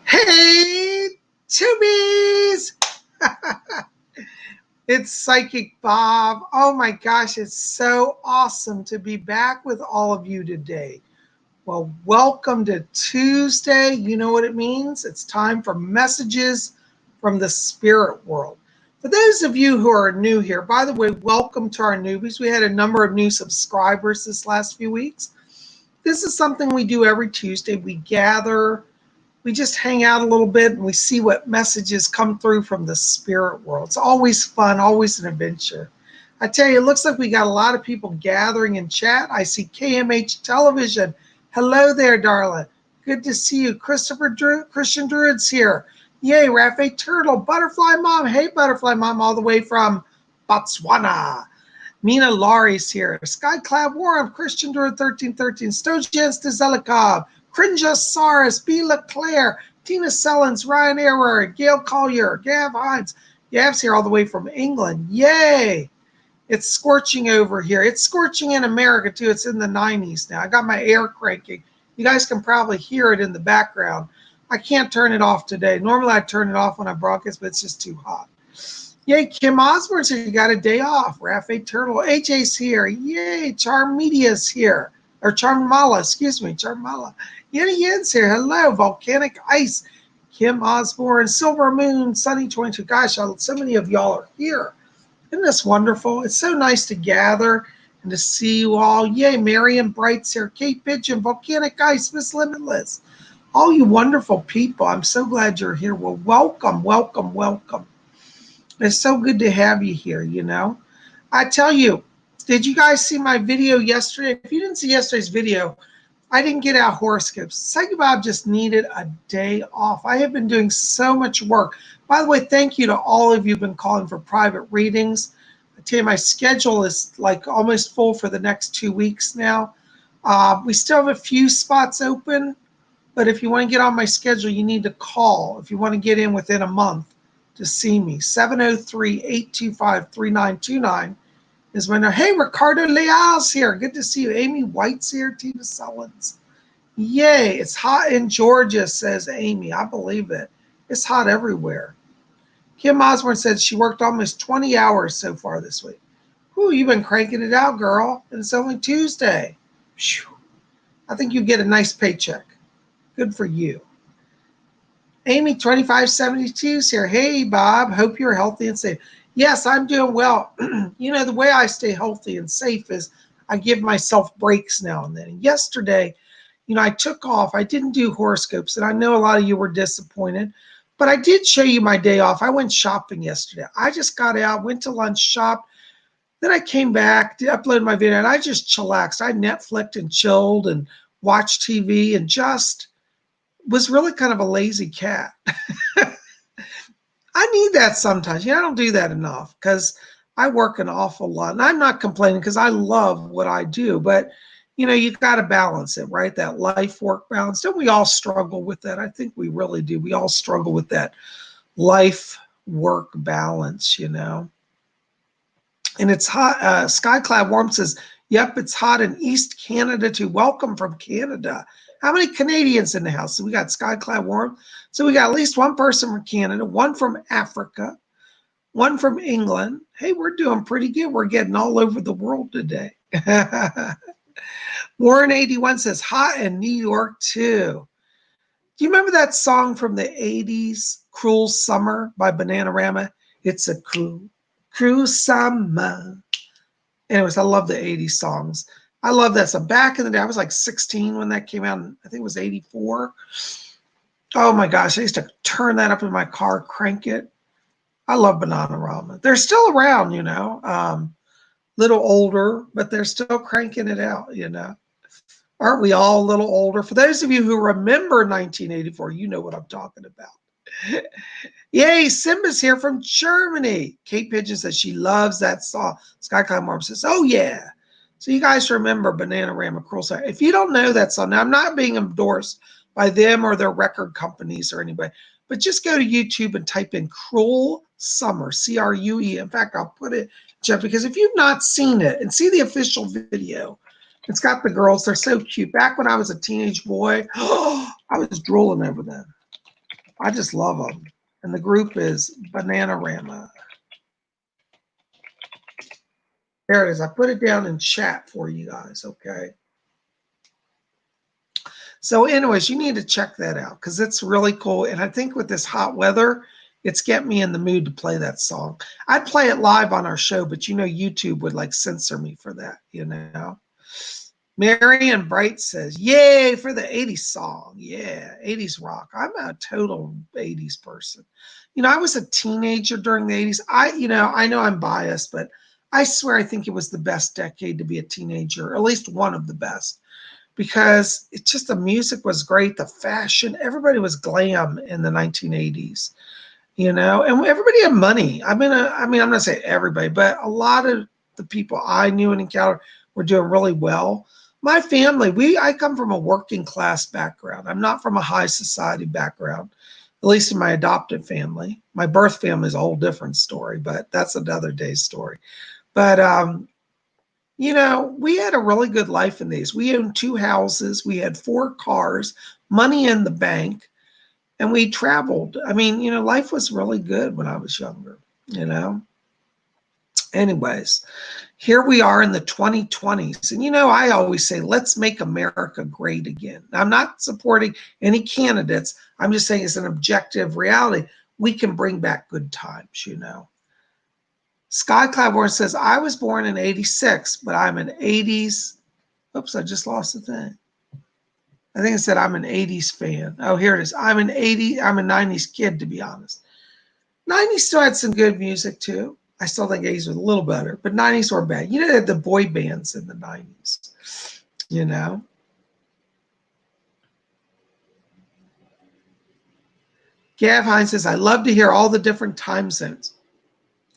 Hey, Tubies! It's Psychic Bob. Oh my gosh, it's so awesome to be back with all of you today. Well, welcome to Tuesday. You know what it means? It's time for messages from the spirit world. For those of you who are new here, by the way, welcome to our newbies. We had a number of new subscribers this last few weeks. This is something we do every Tuesday. We gather. We just hang out a little bit and we see what messages come through from the spirit world. It's always fun, always an adventure. I tell you, it looks like we got a lot of people gathering in chat. I see KMH Television. Hello there, darling. Good to see you. Christian Druid's here. Yay, Rafe Turtle. Butterfly Mom. Hey, Butterfly Mom, all the way from Botswana. Mina Laurie's here. Skyclad Warren, Christian Druid 1313. Stojens Zelikov. Cringosaurus, B. LeClaire, Tina Sellens, Ryan Error, Gail Collier, Gav Hines. Gav's here all the way from England. Yay! It's scorching over here. It's scorching in America too. It's in the 90s now. I got my air cranking. You guys can probably hear it in the background. I can't turn it off today. Normally I turn it off when I broadcast, but it's just too hot. Yay, Kim Osborne said you got a day off. Rafe Turtle, AJ's here. Yay, Charm Media's here. Or Charmala, excuse me, Charmala. Yenny Yen's here. Hello, Volcanic Ice. Kim Osborne, Silver Moon, Sunny 22. Gosh, so many of y'all are here. Isn't this wonderful? It's so nice to gather and to see you all. Yay, Marion Bright's here. Kate Pigeon, Volcanic Ice, Miss Limitless. All you wonderful people. I'm so glad you're here. Well, welcome, welcome, welcome. It's so good to have you here, you know. I tell you, did you guys see my video yesterday? If you didn't see yesterday's video, I didn't get out horoscopes. Psychic Bob just needed a day off. I have been doing so much work. By the way, thank you to all of you who've been calling for private readings. I tell you, my schedule is like almost full for the next 2 weeks now. We still have a few spots open, but if you want to get on my schedule, you need to call if you want to get in within a month to see me. 703-825-3929. Is my name. Hey, Ricardo Leal's here. Good to see you. Amy White's here. Tina Sellens. Yay. It's hot in Georgia, says Amy. I believe it. It's hot everywhere. Kim Osborne said she worked almost 20 hours so far this week. Whew, you've been cranking it out, girl. And it's only Tuesday. Whew. I think you get a nice paycheck. Good for you. Amy 2572 is here. Hey, Bob. Hope you're healthy and safe. Yes, I'm doing well. You know, the way I stay healthy and safe is I give myself breaks now and then. And yesterday, you know, I took off. I didn't do horoscopes, and I know a lot of you were disappointed, but I did show you my day off. I went shopping yesterday. I just got out, went to lunch, shopped. Then I came back, uploaded my video, and I just chillaxed. I Netflixed and chilled and watched TV and just was really kind of a lazy cat. I need that sometimes. You know, I don't do that enough because I work an awful lot. And I'm not complaining because I love what I do. But, you know, you got to balance it, right? That life-work balance. Don't we all struggle with that? I think we really do. We all struggle with that life-work balance, you know. And it's hot. Skyclad Warm says, yep, it's hot in East Canada too. Welcome from Canada. How many Canadians in the house? So we got Skyclad Warm. So we got at least one person from Canada, one from Africa, one from England. Hey, we're doing pretty good. We're getting all over the world today. Warren 81 says, hot in New York too. Do you remember that song from the 80s, Cruel Summer by Bananarama? It's a cruel summer. Anyways, I love the 80s songs. I love that. So back in the day, I was like 16 when that came out. I think it was 84. Oh my gosh, I used to turn that up in my car, crank it. I love Bananarama. They're still around, you know, little older, but they're still cranking it out, you know. Aren't we all a little older? For those of you who remember 1984, you know what I'm talking about. Yay, Simba's here from Germany. Kate Pigeon says she loves that song. Skycloud Marm says, oh yeah. So you guys remember Bananarama, Cruel Summer. If you don't know that song, now I'm not being endorsed by them or their record companies or anybody, but just go to YouTube and type in Cruel Summer, C-R-U-E. In fact, I'll put it, Jeff, because if you've not seen it and see the official video, It's got the girls. They're so cute. Back when I was a teenage boy, I was drooling over them. I just love them. And the group is Bananarama. There it is. I put it down in chat for you guys, okay? So anyways, you need to check that out because it's really cool. And I think with this hot weather, it's getting me in the mood to play that song. I'd play it live on our show, but you know YouTube would like censor me for that, you know? Marion Bright says, yay for the 80s song. Yeah, 80s rock. I'm a total 80s person. You know, I was a teenager during the 80s. I know I'm biased, but I swear I think it was the best decade to be a teenager, or at least one of the best, because it's just the music was great, the fashion, everybody was glam in the 1980s, you know, and everybody had money. I'm not saying everybody, but a lot of the people I knew and encountered were doing really well. My family, I come from a working class background. I'm not from a high society background, at least in my adopted family. My birth family is a whole different story, but that's another day's story. But, you know, we had a really good life in these. We owned 2 houses. We had 4 cars, money in the bank, and we traveled. I mean, you know, life was really good when I was younger, you know. Anyways, here we are in the 2020s. And, you know, I always say, let's make America great again. I'm not supporting any candidates. I'm just saying it's an objective reality. We can bring back good times, you know. Sky Cloudborn says, I was born in 86, but I'm an 80s. Oops, I just lost the thing. I think it said I'm an 80s fan. Oh, here it is. I'm a 90s kid, to be honest. 90s still had some good music, too. I still think 80s was a little better, but 90s were bad. You know, they had the boy bands in the 90s, you know. Gav Hines says, I love to hear all the different time zones.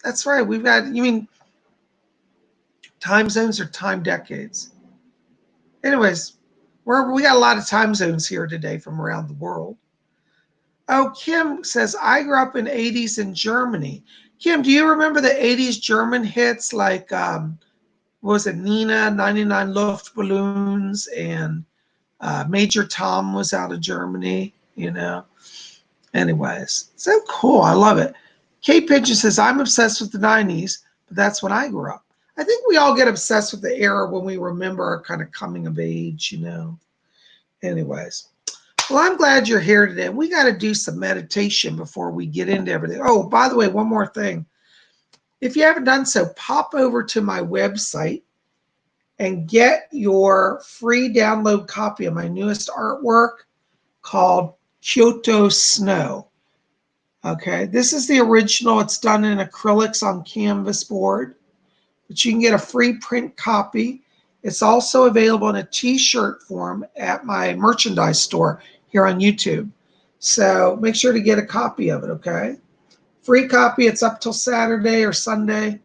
That's right. You mean time zones or time decades? Anyways, we got a lot of time zones here today from around the world. Oh, Kim says, I grew up in 80s in Germany. Kim, do you remember the 80s German hits like, what was it, Nina, 99 Luftballons, and Major Tom was out of Germany, you know? Anyways, so cool. I love it. Kate Pigeon says, I'm obsessed with the 90s, but that's when I grew up. I think we all get obsessed with the era when we remember our kind of coming of age, you know? Anyways. Well, I'm glad you're here today. We got to do some meditation before we get into everything. Oh, by the way, one more thing. If you haven't done so, pop over to my website and get your free download copy of my newest artwork called Kyoto Snow. Okay, this is the original. It's done in acrylics on canvas board, but you can get a free print copy. It's also available in a t-shirt form at my merchandise store here on YouTube. So make sure to get a copy of it, okay? Free copy. It's up till Saturday or Sunday.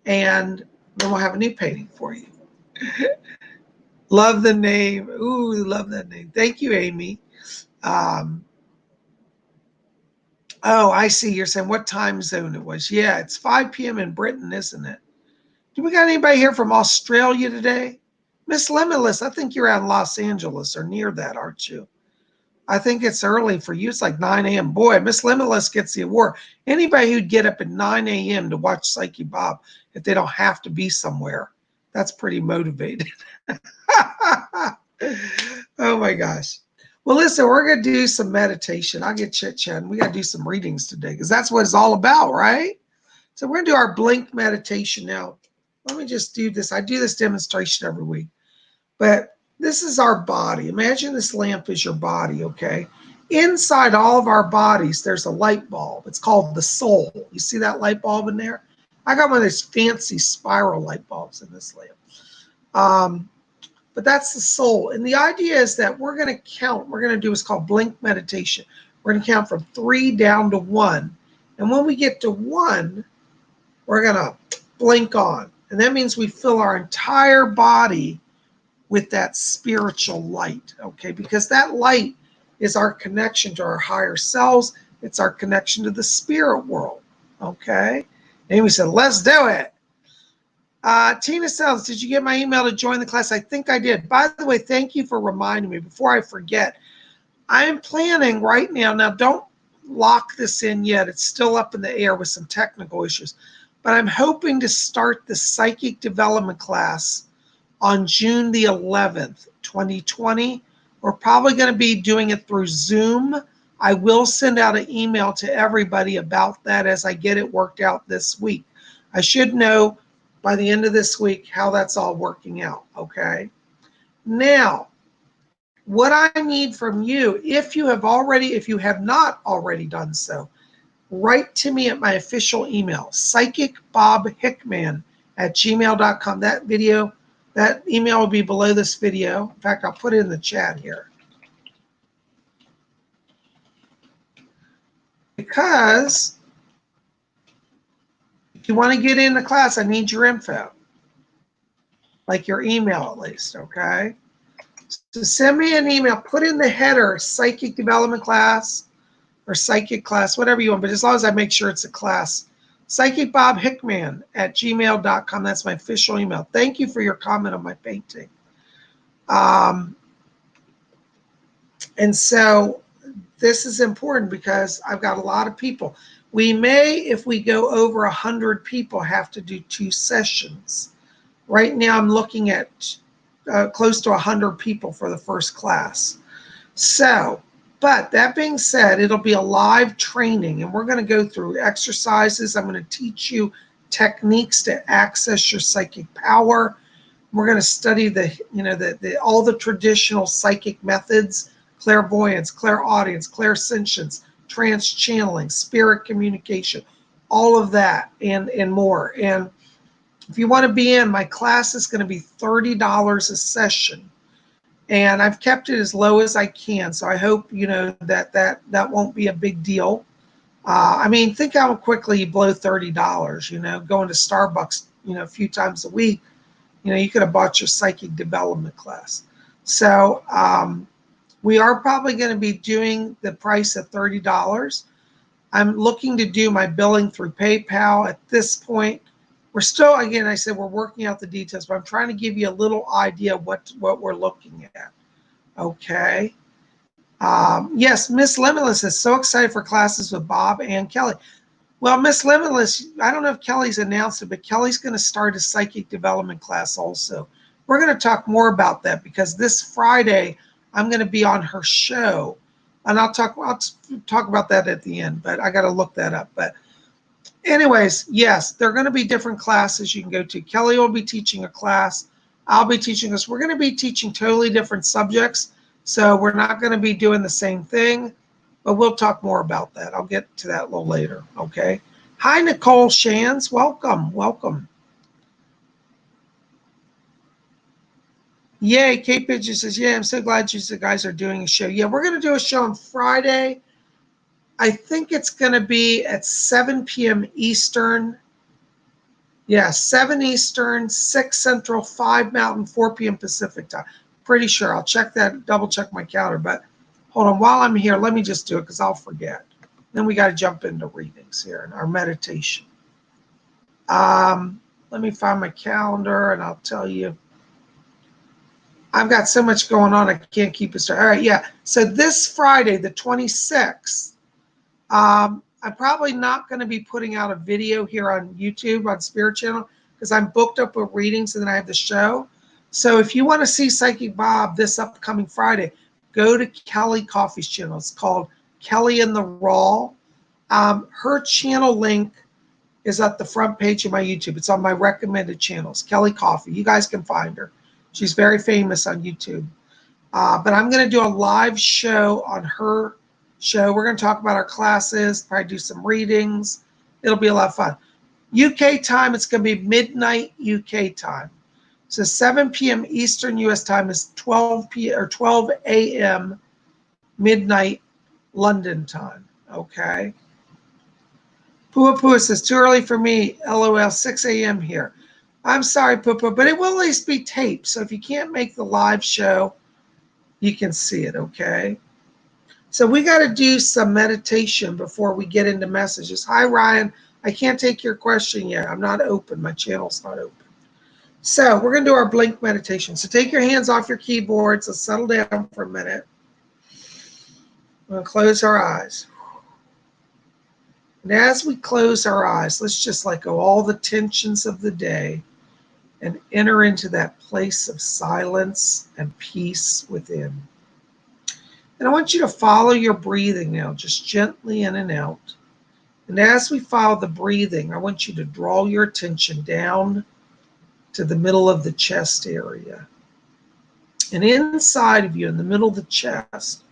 And then we'll have a new painting for you. Love the name. Ooh, love that name. Thank you, Amy. Oh, I see. You're saying what time zone it was. Yeah, it's 5 p.m. in Britain, isn't it? Do we got anybody here from Australia today? Miss Limitless, I think you're out in Los Angeles or near that, aren't you? I think it's early for you. It's like 9 a.m. Boy, Miss Limitless gets the award. Anybody who'd get up at 9 a.m. to watch Psyche Bob if they don't have to be somewhere, that's pretty motivated. Oh my gosh. Well, listen, we're going to do some meditation. I'll get chit-chatting. We got to do some readings today because that's what it's all about, right? So we're going to do our blink meditation now. Let me just do this. I do this demonstration every week. But this is our body. Imagine this lamp is your body, okay? Inside all of our bodies, there's a light bulb. It's called the soul. You see that light bulb in there? I got one of those fancy spiral light bulbs in this lamp. But that's the soul. And the idea is that we're going to count. We're going to do what's called blink meditation. We're going to count from 3 down to 1. And when we get to 1, we're going to blink on. And that means we fill our entire body with that spiritual light, okay? Because that light is our connection to our higher selves. It's our connection to the spirit world, okay? And we said, let's do it. Tina Sells, did you get my email to join the class? I think I did. By the way, thank you for reminding me before I forget. I'm planning right now. Now, don't lock this in yet. It's still up in the air with some technical issues. But I'm hoping to start the psychic development class on June the 11th, 2020. We're probably going to be doing it through Zoom. I will send out an email to everybody about that as I get it worked out this week. I should know by the end of this week how that's all working out, okay? Now, what I need from you, if you have not already done so, write to me at my official email, PsychicBobHickman@gmail.com. That email will be below this video. In fact, I'll put it in the chat here. Because if you want to get in the class, I need your info. Like your email at least, okay? So send me an email, put in the header, psychic development class or psychic class, whatever you want, but as long as I make sure it's a class. PsychicBobHickman@gmail.com. That's my official email. Thank you for your comment on my painting. And so this is important because I've got a lot of people. We may, if we go over 100 people, have to do 2 sessions. Right now I'm looking at close to 100 people for the first class. So, but that being said, it'll be a live training and we're going to go through exercises. I'm going to teach you techniques to access your psychic power. We're going to study all the traditional psychic methods, clairvoyance, clairaudience, clairsentience, trance channeling, spirit communication, all of that and more. And if you want to be in, my class is going to be $30 a session. And I've kept it as low as I can. So I hope, that won't be a big deal. I mean, think how quickly you blow $30, going to Starbucks, a few times a week. You could have bought your psychic development class. So we are probably going to be doing the price at $30. I'm looking to do my billing through PayPal at this point. We're still, again, I said we're working out the details, but I'm trying to give you a little idea of what we're looking at. Okay. Yes, Miss Limitless is so excited for classes with Bob and Kelly. Well, Miss Limitless, I don't know if Kelly's announced it, but Kelly's going to start a psychic development class also. We're going to talk more about that because this Friday I'm going to be on her show, and I'll talk about that at the end, but I got to look that up. But anyways, yes, there are going to be different classes you can go to. Kelly will be teaching a class. I'll be teaching this. We're going to be teaching totally different subjects, so we're not going to be doing the same thing, but we'll talk more about that. I'll get to that a little later, okay? Hi, Nicole Shands. Welcome, welcome. Yay, Kate Pitcher says, yeah, I'm so glad you guys are doing a show. Yeah, we're going to do a show on Friday. I think it's going to be at 7 p.m. Eastern. Yeah, 7 Eastern, 6 Central, 5 Mountain, 4 p.m. Pacific time. Pretty sure. I'll check that, double check my calendar. But hold on, while I'm here, let me just do it because I'll forget. Then we got to jump into readings here and our meditation. Let me find my calendar and I'll tell you. I've got so much going on, I can't keep it straight. All right, yeah. So this Friday, the 26th, I'm probably not going to be putting out a video here on YouTube, on Spirit Channel, because I'm booked up with readings and then I have the show. So if you want to see Psychic Bob this upcoming Friday, go to Kelly Coffee's channel. It's called Kelly in the Raw. Her channel link is at the front page of my YouTube. It's on my recommended channels, Kelly Coffee. You guys can find her. She's very famous on YouTube. But I'm going to do a live show on her show. We're going to talk about our classes, probably do some readings. It'll be a lot of fun. UK time, it's going to be midnight UK time. So 7 p.m. Eastern U.S. time is 12 a.m. midnight London time. Okay. Pua Pua says, too early for me. LOL, 6 a.m. here. I'm sorry, Pua Pua, but it will at least be taped. So if you can't make the live show, you can see it, okay? So we got to do some meditation before we get into messages. Hi, Ryan. I can't take your question yet. I'm not open. My channel's not open. So we're going to do our blink meditation. So take your hands off your keyboards. Let's settle down for a minute. We're going to close our eyes. And as we close our eyes, let's just let go all the tensions of the day and enter into that place of silence and peace within. And I want you to follow your breathing now, just gently in and out. And as we follow the breathing, I want you to draw your attention down to the middle of the chest area. And inside of you, in the middle of the chest,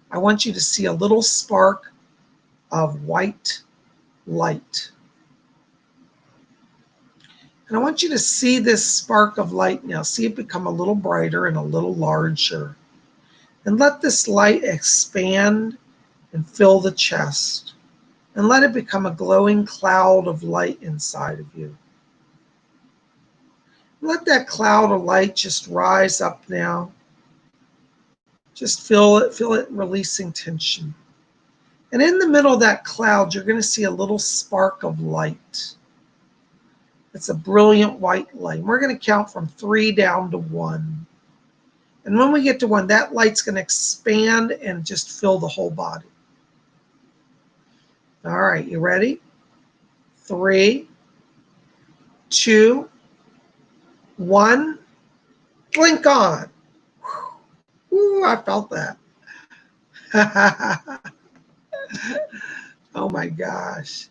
I want you to see a little spark of white light. And I want you to see this spark of light now. See it become a little brighter and a little larger. And let this light expand and fill the chest. And let it become a glowing cloud of light inside of you. Let that cloud of light just rise up now. Just feel it releasing tension. And in the middle of that cloud, you're going to see a little spark of light. It's a brilliant white light. We're going to count from 3 down to 1. And when we get to 1, that light's going to expand and just fill the whole body. All right, you ready? 3, 2, 1. Blink on. Ooh, I felt that. Oh my gosh.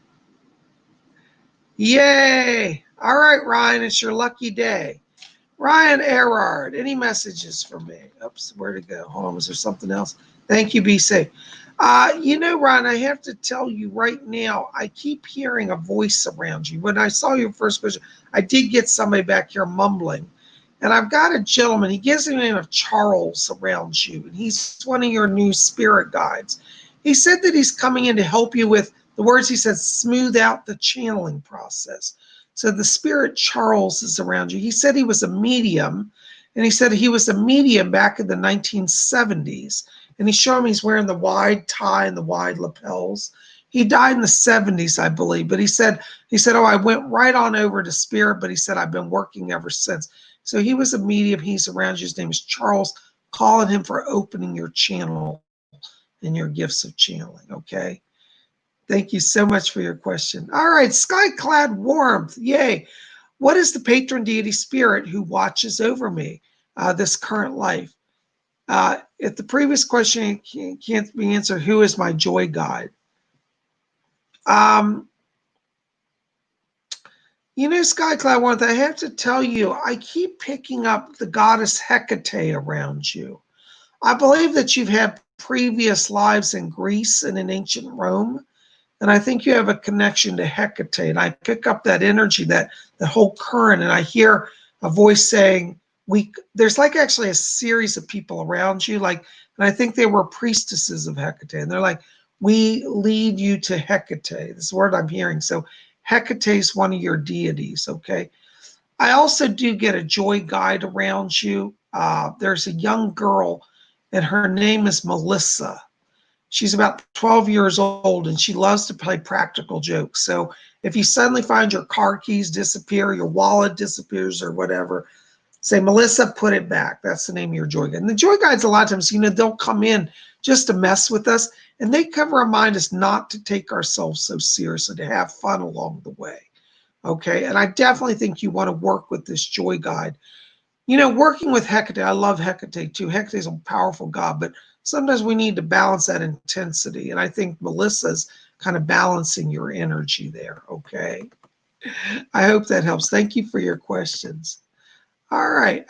Yay. All right, Ryan, it's your lucky day. Ryan Erard, any messages for me? Oops, where'd it go? Hold on, was there something else? Thank you, be safe. Ryan, I have to tell you right now, I keep hearing a voice around you. When I saw your first question, I did get somebody back here mumbling. And I've got a gentleman, he gives the name of Charles around you, and he's one of your new spirit guides. He said that he's coming in to help you with the words he said, smooth out the channeling process. So the spirit Charles is around you. He said he was a medium, and he said he was a medium back in the 1970s. And he showed me he's wearing the wide tie and the wide lapels. He died in the 70s, I believe. But he said, oh, I went right on over to spirit, but he said, I've been working ever since. So he was a medium. He's around you. His name is Charles. Call on him for opening your channel and your gifts of channeling, okay? Thank you so much for your question. All right, sky-clad warmth, yay. What is the patron deity spirit who watches over me this current life? If the previous question can't be answered, who is my joy guide? Sky-clad warmth, I have to tell you, I keep picking up the goddess Hecate around you. I believe that you've had previous lives in Greece and in ancient Rome. And I think you have a connection to Hecate. And I pick up that energy, that whole current, and I hear a voice saying, there's like actually a series of people around you, and I think they were priestesses of Hecate. And they're like, we lead you to Hecate. This word I'm hearing. So Hecate is one of your deities, okay? I also do get a joy guide around you. There's a young girl, and her name is Melissa. She's about 12 years old, and she loves to play practical jokes. So if you suddenly find your car keys disappear, your wallet disappears or whatever, say, Melissa, put it back. That's the name of your joy guide. And the joy guides, a lot of times, they'll come in just to mess with us, and they can remind us not to take ourselves so seriously, to have fun along the way, okay? And I definitely think you want to work with this joy guide. Working with Hecate, I love Hecate too. Hecate is a powerful god, but sometimes we need to balance that intensity. And I think Melissa's kind of balancing your energy there, okay? I hope that helps. Thank you for your questions. All right.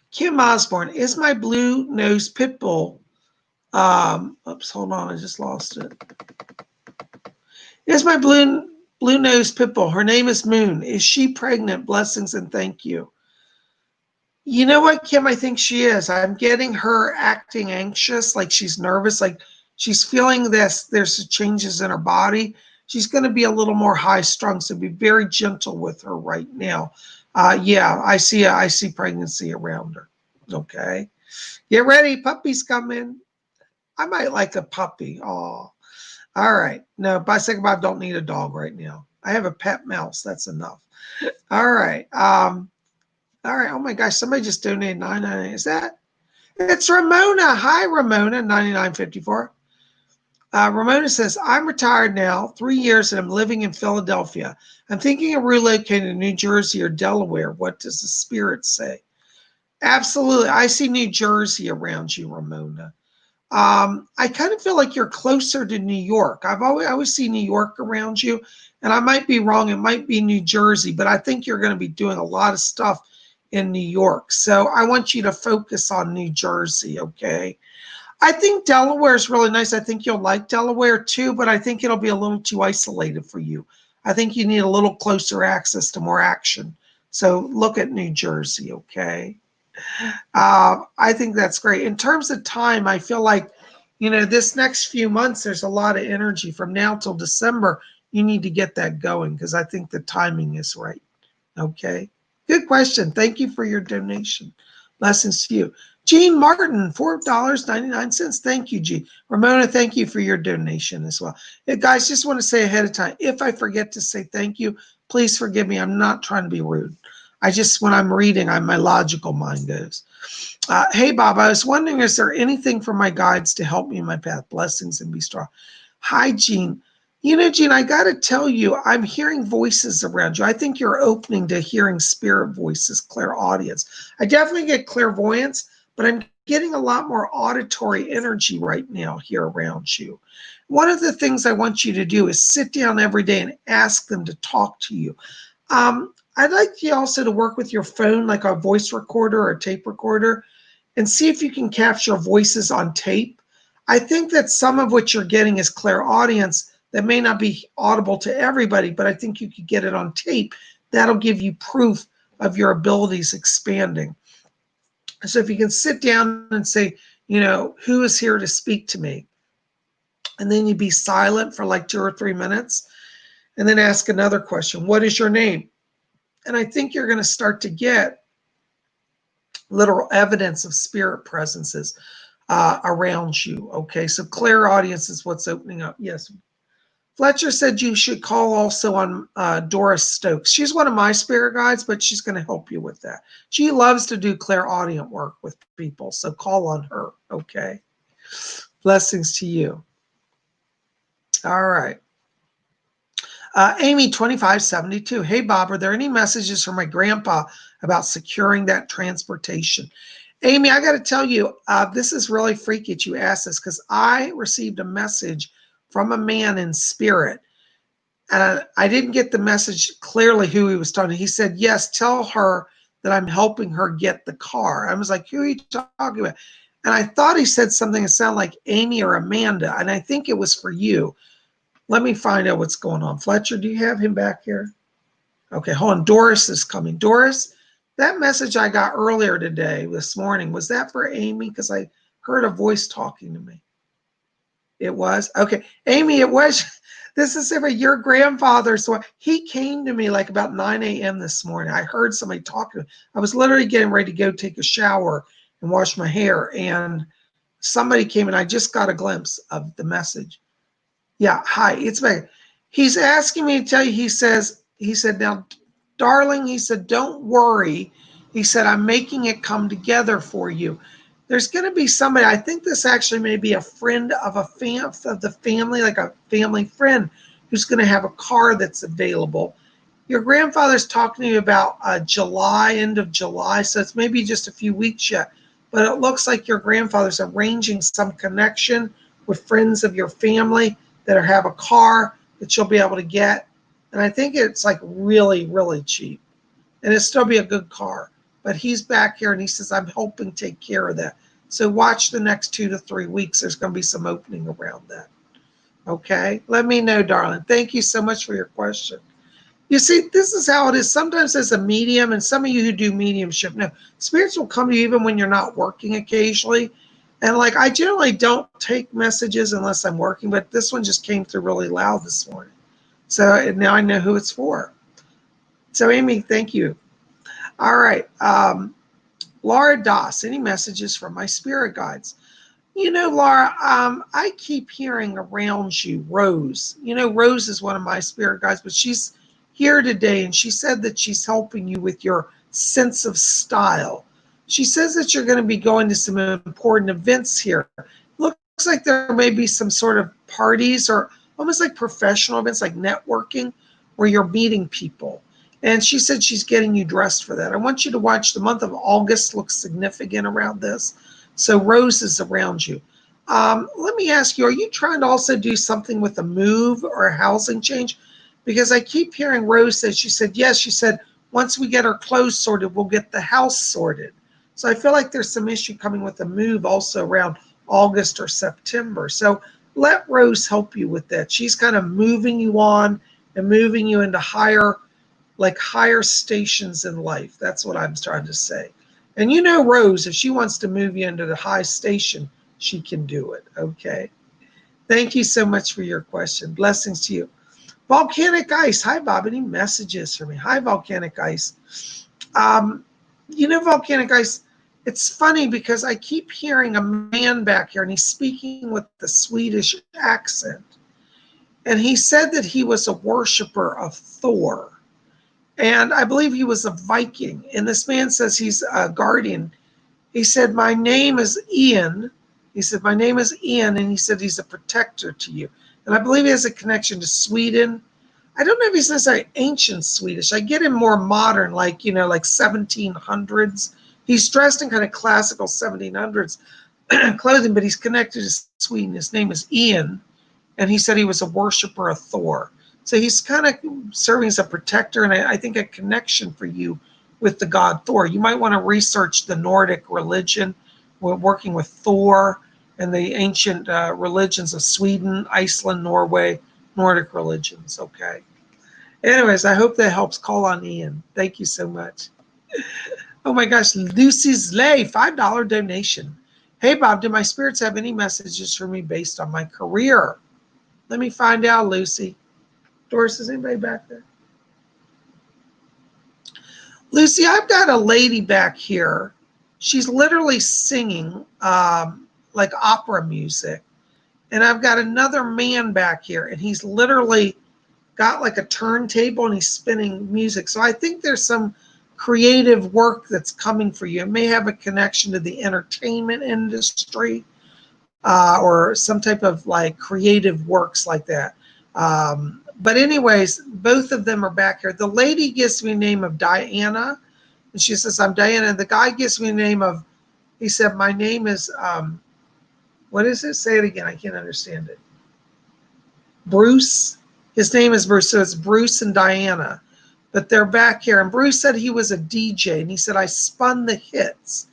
Kim Osborne, is my blue-nosed pit bull, oops, hold on, I just lost it. Is my blue-nosed pit bull, her name is Moon. Is she pregnant? Blessings and thank you. You know what, Kim? I think she is. I'm getting her acting anxious, like she's nervous, like she's feeling there's changes in her body. She's going to be a little more high-strung, so be very gentle with her right now. Yeah, I see pregnancy around her. Okay, get ready, puppies coming. I might like a puppy. Oh, all right. No, by second, I don't need a dog right now. I have a pet mouse. That's enough. All right. All right. Oh my gosh, somebody just donated $9.99. Is that? It's Ramona. Hi, Ramona, 99.54. Ramona says, I'm retired now, 3 years, and I'm living in Philadelphia. I'm thinking of relocating to New Jersey or Delaware. What does the spirit say? Absolutely. I see New Jersey around you, Ramona. I kind of feel like you're closer to New York. I always see New York around you, and I might be wrong. It might be New Jersey, but I think you're going to be doing a lot of stuff in New York. So I want you to focus on New Jersey, okay? I think Delaware is really nice. I think you'll like Delaware too, but I think it'll be a little too isolated for you. I think you need a little closer access to more action. So look at New Jersey, okay? I think that's great. In terms of time, I feel like, this next few months, there's a lot of energy from now till December. You need to get that going because I think the timing is right. Okay. Good question. Thank you for your donation. Blessings to you. Jean Martin, $4.99. Thank you, Jean. Ramona, thank you for your donation as well. Hey, guys, just want to say ahead of time, if I forget to say thank you, please forgive me. I'm not trying to be rude. When I'm reading, my logical mind goes. Hey, Bob, I was wondering, is there anything for my guides to help me in my path? Blessings and be strong. Hi, Jean. Jean, I got to tell you, I'm hearing voices around you. I think you're opening to hearing spirit voices, clairaudience. I definitely get clairvoyance, but I'm getting a lot more auditory energy right now here around you. One of the things I want you to do is sit down every day and ask them to talk to you. I'd like you also to work with your phone, like a voice recorder or a tape recorder, and see if you can capture voices on tape. I think that some of what you're getting is clairaudience that may not be audible to everybody, but I think you could get it on tape. That'll give you proof of your abilities expanding. So if you can sit down and say, who is here to speak to me? And then you be silent for like 2 or 3 minutes, and then ask another question. What is your name? And I think you're going to start to get literal evidence of spirit presences around you. Okay, so clairaudience is what's opening up. Yes. Fletcher said you should call also on Doris Stokes. She's one of my spirit guides, but she's going to help you with that. She loves to do clairaudient work with people, so call on her. Okay. Blessings to you. All right. Amy, 2572. Hey, Bob, are there any messages from my grandpa about securing that transportation? Amy, I got to tell you, this is really freaky that you asked this because I received a message from a man in spirit. And I didn't get the message clearly who he was talking to. He said, yes, tell her that I'm helping her get the car. I was like, who are you talking about? And I thought he said something that sounded like Amy or Amanda. And I think it was for you. Let me find out what's going on. Fletcher, do you have him back here? Okay, hold on. Doris is coming. Doris, that message I got earlier today, this morning, was that for Amy? Because I heard a voice talking to me. It was? Okay. Amy, it was. This is about your grandfather. So he came to me like about 9 a.m. this morning. I heard somebody talking. I was literally getting ready to go take a shower and wash my hair. And somebody came and I just got a glimpse of the message. Yeah, hi, it's Megan. He's asking me to tell you, he said, now, darling, he said, don't worry. He said, I'm making it come together for you. There's going to be somebody, I think this actually may be a friend of the family, like a family friend, who's going to have a car that's available. Your grandfather's talking to you about July, end of July, so it's maybe just a few weeks yet. But it looks like your grandfather's arranging some connection with friends of your family that have a car that you'll be able to get. And I think it's like really, really cheap. And it'll still be a good car. But he's back here and he says, I'm helping take care of that. So watch the next 2 to 3 weeks. There's going to be some opening around that. Okay? Let me know, darling. Thank you so much for your question. You see, this is how it is. Sometimes as a medium, and some of you who do mediumship know, spirits will come to you even when you're not working occasionally. And like, I generally don't take messages unless I'm working, but this one just came through really loud this morning. So now I know who it's for. So Amy, thank you. All right. Laura Doss, any messages from my spirit guides? You know, Laura, I keep hearing around you Rose. You know, Rose is one of my spirit guides, but she's here today and she said that she's helping you with your sense of style. She says that you're going to be going to some important events here. Looks like there may be some sort of parties or almost like professional events, like networking, where you're meeting people. And she said she's getting you dressed for that. I want you to watch the month of August looks significant around this. So Rose is around you. Let me ask you, are you trying to also do something with a move or a housing change? Because I keep hearing Rose say, she said, yes, she said, once we get our clothes sorted, we'll get the house sorted. So I feel like there's some issue coming with a move also around August or September. So let Rose help you with that. She's kind of moving you on and moving you into higher stations in life. That's what I'm trying to say. And you know, Rose, if she wants to move you into the high station, she can do it. Okay. Thank you so much for your question. Blessings to you. Volcanic Ice. Hi, Bob. Any messages for me? Hi, Volcanic Ice. You know, Volcanic Ice, it's funny because I keep hearing a man back here and he's speaking with the Swedish accent. And he said that he was a worshiper of Thor. And I believe he was a Viking. And this man says he's a guardian. He said, my name is Ian. He said, my name is Ian. And he said, he's a protector to you. And I believe he has a connection to Sweden. I don't know if he's necessarily ancient Swedish. I get him more modern, like, you know, like 1700s. He's dressed in kind of classical 1700s clothing, but he's connected to Sweden. His name is Ian. And he said he was a worshiper of Thor. So he's kind of serving as a protector and I think a connection for you with the god Thor. You might want to research the Nordic religion. We're working with Thor and the ancient religions of Sweden, Iceland, Norway, Nordic religions. Okay. Anyways, I hope that helps. Call on Ian. Thank you so much. Oh my gosh, Lucy's Lay, $5 donation. Hey Bob, do my spirits have any messages for me based on my career? Let me find out, Lucy. Doris, is anybody back there? Lucy, I've got a lady back here. She's literally singing like opera music. And I've got another man back here, and he's literally got like a turntable and he's spinning music. So I think there's some creative work that's coming for you. It may have a connection to the entertainment industry or some type of like creative works like that. But anyways, both of them are back here. The lady gives me the name of Diana, and she says, I'm Diana. And the guy gives me the name of, he said, my name is, what is it? Say it again. I can't understand it. Bruce. His name is Bruce. So it's Bruce and Diana. But they're back here. And Bruce said he was a DJ. And he said, I spun the hits.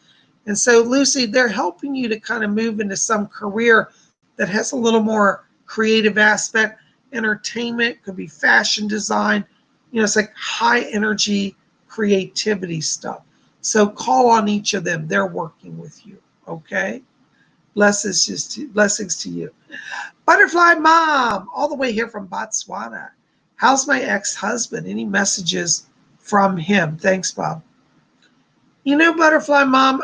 And so, Lucy, they're helping you to kind of move into some career that has a little more creative aspect. Entertainment, could be fashion design. You know, it's like high energy creativity stuff. So call on each of them. They're working with you. Okay? Blessings to you. Butterfly Mom, all the way here from Botswana. How's my ex-husband? Any messages from him? Thanks, Bob. You know, Butterfly Mom,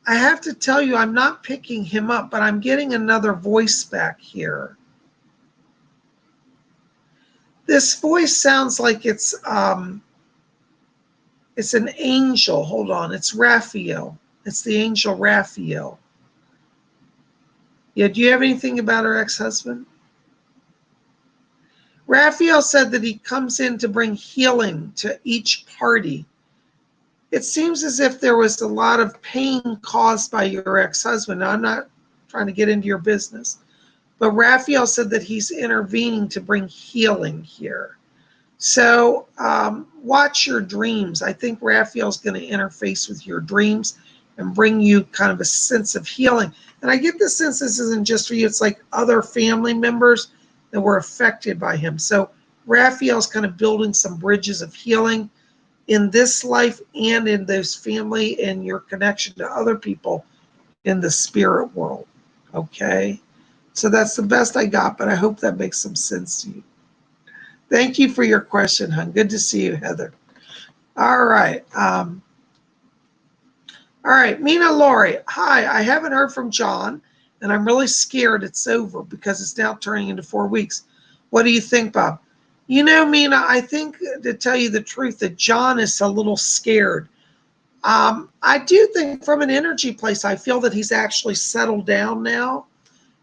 I have to tell you, I'm not picking him up, but I'm getting another voice back here. This voice sounds like it's an angel. Hold on, it's Raphael. It's the angel Raphael. Yeah, do you have anything about her ex-husband? Raphael said that he comes in to bring healing to each party. It seems as if there was a lot of pain caused by your ex-husband. Now, I'm not trying to get into your business, but Raphael said that he's intervening to bring healing here. So watch your dreams. I think Raphael's going to interface with your dreams and bring you kind of a sense of healing. And I get the sense this isn't just for you. It's like other family members that were affected by him. So Raphael's kind of building some bridges of healing in this life and in those family and your connection to other people in the spirit world. Okay? So that's the best I got, but I hope that makes some sense to you. Thank you for your question, hon. Good to see you, Heather. All right. All All right, Mina Laurie. Hi, I haven't heard from John, and I'm really scared it's over because it's now turning into 4 weeks. What do you think, Bob? You know, Mina, I think to tell you the truth that John is a little scared. I do think from an energy place, I feel that he's actually settled down now.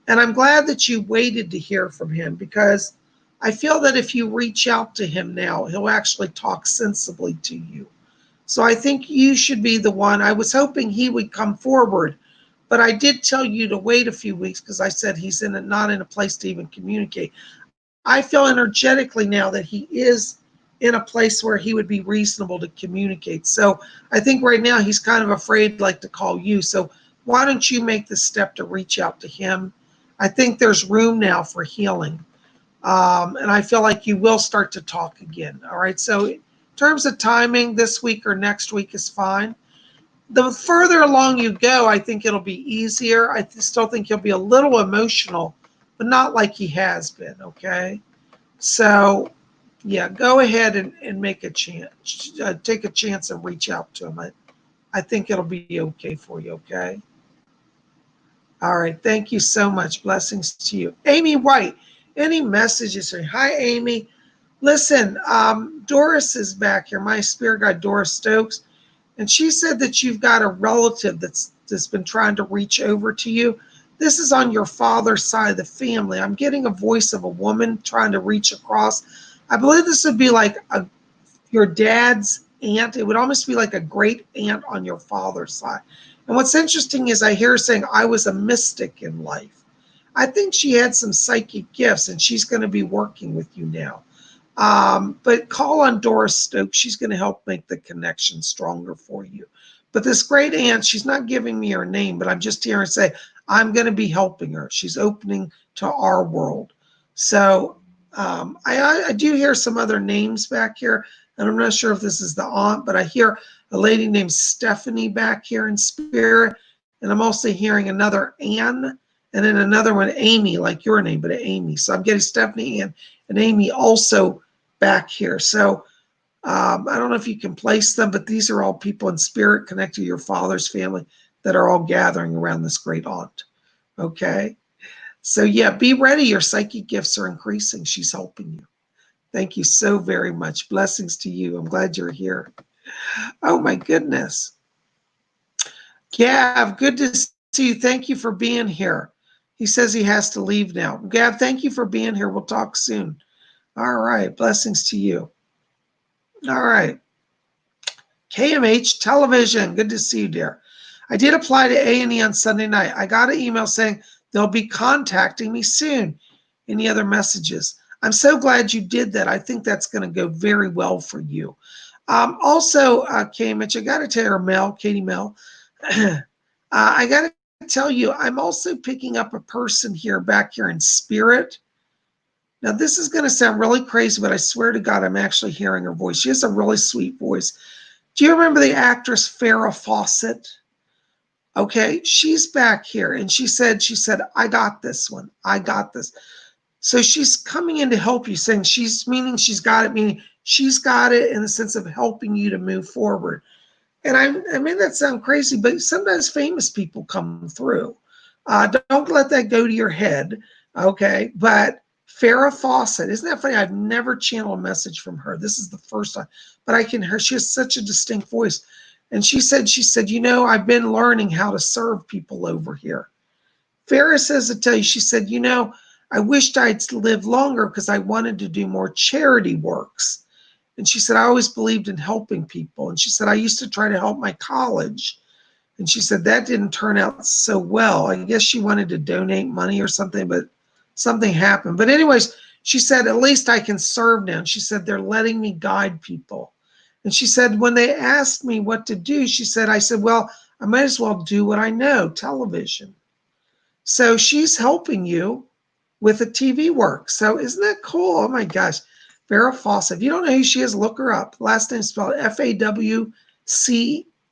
And I'm glad that you waited to hear from him because I feel that if you reach out to him now, he'll actually talk sensibly to you. So I think you should be the one. I was hoping he would come forward, but I did tell you to wait a few weeks because I said he's not in a place to even communicate. I feel energetically now that he is in a place where he would be reasonable to communicate. So I think right now he's kind of afraid like to call you. So why don't you make the step to reach out to him? I think there's room now for healing. And I feel like you will start to talk again. All right. So in terms of timing, this week or next week is fine. The further along you go, I think it'll be easier. I still think he'll be a little emotional, but not like he has been. Okay. So, yeah, go ahead and make a chance. Take a chance and reach out to him. I think it'll be okay for you. Okay. All right. Thank you so much. Blessings to you. Amy White, any messages? Hi, Amy. Listen, Doris is back here, my spirit guide, Doris Stokes. And she said that you've got a relative that's been trying to reach over to you. This is on your father's side of the family. I'm getting a voice of a woman trying to reach across. I believe this would be like your dad's aunt. It would almost be like a great aunt on your father's side. And what's interesting is I hear her saying, I was a mystic in life. I think she had some psychic gifts and she's going to be working with you now. But call on Doris Stokes. She's going to help make the connection stronger for you. But this great aunt, she's not giving me her name, but I'm just hearing her say, I'm going to be helping her. She's opening to our world. So I do hear some other names back here, and I'm not sure if this is the aunt, but I hear a lady named Stephanie back here in spirit, and I'm also hearing another Anne, and then another one, Amy, like your name, but Amy. So I'm getting Stephanie and Amy also back here. So I don't know if you can place them, but these are all people in spirit connected to your father's family that are all gathering around this great aunt. Okay. So yeah, be ready. Your psychic gifts are increasing. She's helping you. Thank you so very much. Blessings to you. I'm glad you're here. Oh my goodness. Gav, good to see you. Thank you for being here. He says he has to leave now. Gav, thank you for being here. We'll talk soon. All right. Blessings to you. All right. KMH Television. Good to see you, dear. I did apply to A&E on Sunday night. I got an email saying they'll be contacting me soon. Any other messages? I'm so glad you did that. I think that's going to go very well for you. Also, KMH, I got to tell her, Katie Mel, I got to tell you, I'm also picking up a person here back here in spirit. Now, this is going to sound really crazy, but I swear to God, I'm actually hearing her voice. She has a really sweet voice. Do you remember the actress Farrah Fawcett? Okay, she's back here, and she said, I got this one. I got this. So she's coming in to help you, saying meaning she's got it, meaning she's got it in the sense of helping you to move forward. And I mean, that sounds crazy, but sometimes famous people come through. Don't let that go to your head, okay? But Farrah Fawcett, isn't that funny? I've never channeled a message from her. This is the first time, but I can hear, she has such a distinct voice. And she said, I've been learning how to serve people over here. Farrah says to tell you, she said, I wished I'd lived longer because I wanted to do more charity works. And she said, I always believed in helping people. And she said, I used to try to help my college. And she said, that didn't turn out so well. I guess she wanted to donate money or something, but something happened. But anyways, she said, at least I can serve now. And she said, they're letting me guide people. And she said, when they asked me what to do, I said, well, I might as well do what I know, television. So she's helping you with the TV work. So isn't that cool? Oh my gosh. Farrah Fawcett. If you don't know who she is, look her up. Last name spelled Fawcett.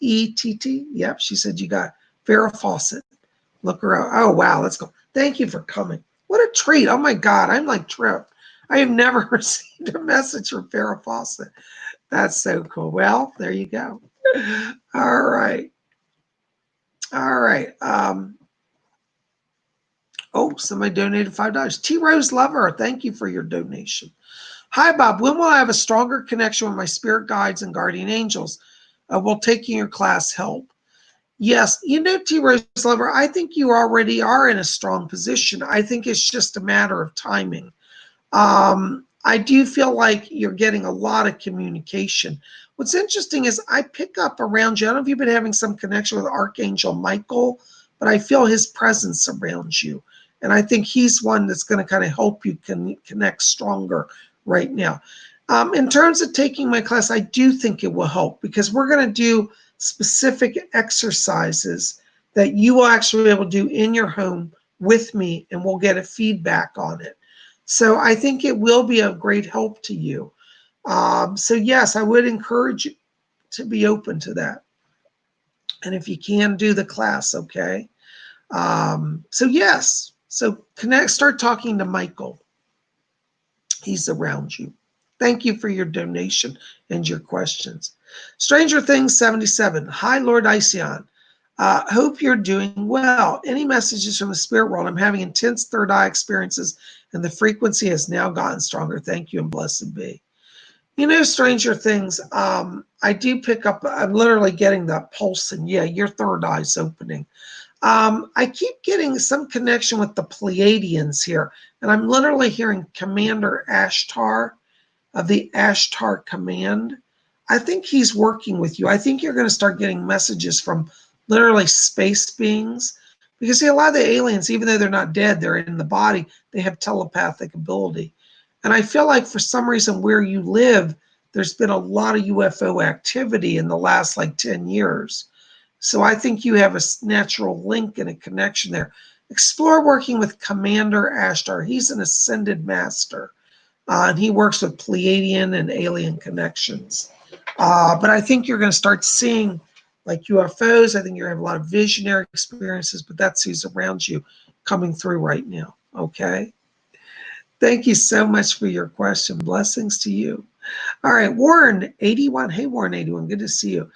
Yep, she said you got Farrah Fawcett. Look her up. Oh, wow. Let's go. Thank you for coming. What a treat. Oh my God. I'm like tripped. I have never received a message from Farrah Fawcett. That's so cool. Well, there you go. All right. right. Oh, somebody donated $5. T. Rose Lover, thank you for your donation. Hi, Bob. When will I have a stronger connection with my spirit guides and guardian angels? Will taking your class help? Yes, T. Rose Lover, I think you already are in a strong position. I think it's just a matter of timing. I do feel like you're getting a lot of communication. What's interesting is I pick up around you. I don't know if you've been having some connection with Archangel Michael, but I feel his presence around you. And I think he's one that's going to kind of help you connect stronger right now. In terms of taking my class, I do think it will help because we're going to do specific exercises that you will actually be able to do in your home with me, and we'll get a feedback on it. So I think it will be of great help to you. So yes, I would encourage you to be open to that. And if you can, do the class, okay? So yes, so start talking to Michael. He's around you. Thank you for your donation and your questions. Stranger Things 77. Hi, Lord Ision. Hope you're doing well. Any messages from the spirit world? I'm having intense third eye experiences, and the frequency has now gotten stronger. Thank you and blessed be. Stranger Things, I do pick up, I'm literally getting that pulse, and yeah, your third eye's opening. I keep getting some connection with the Pleiadians here, and I'm literally hearing Commander Ashtar of the Ashtar Command. I think he's working with you. I think you're going to start getting messages from literally space beings, because see, a lot of the aliens, even though they're not dead, they're in the body, they have telepathic ability. And I feel like for some reason where you live, there's been a lot of UFO activity in the last 10 years. So I think you have a natural link and a connection there. Explore working with Commander Ashtar. He's an ascended master, and he works with Pleiadian and alien connections. But I think you're going to start seeing UFOs. I think you're going to have a lot of visionary experiences, but that's who's around you coming through right now. Okay. Thank you so much for your question. Blessings to you. All right, Warren 81. Hey, Warren 81. Good to see you.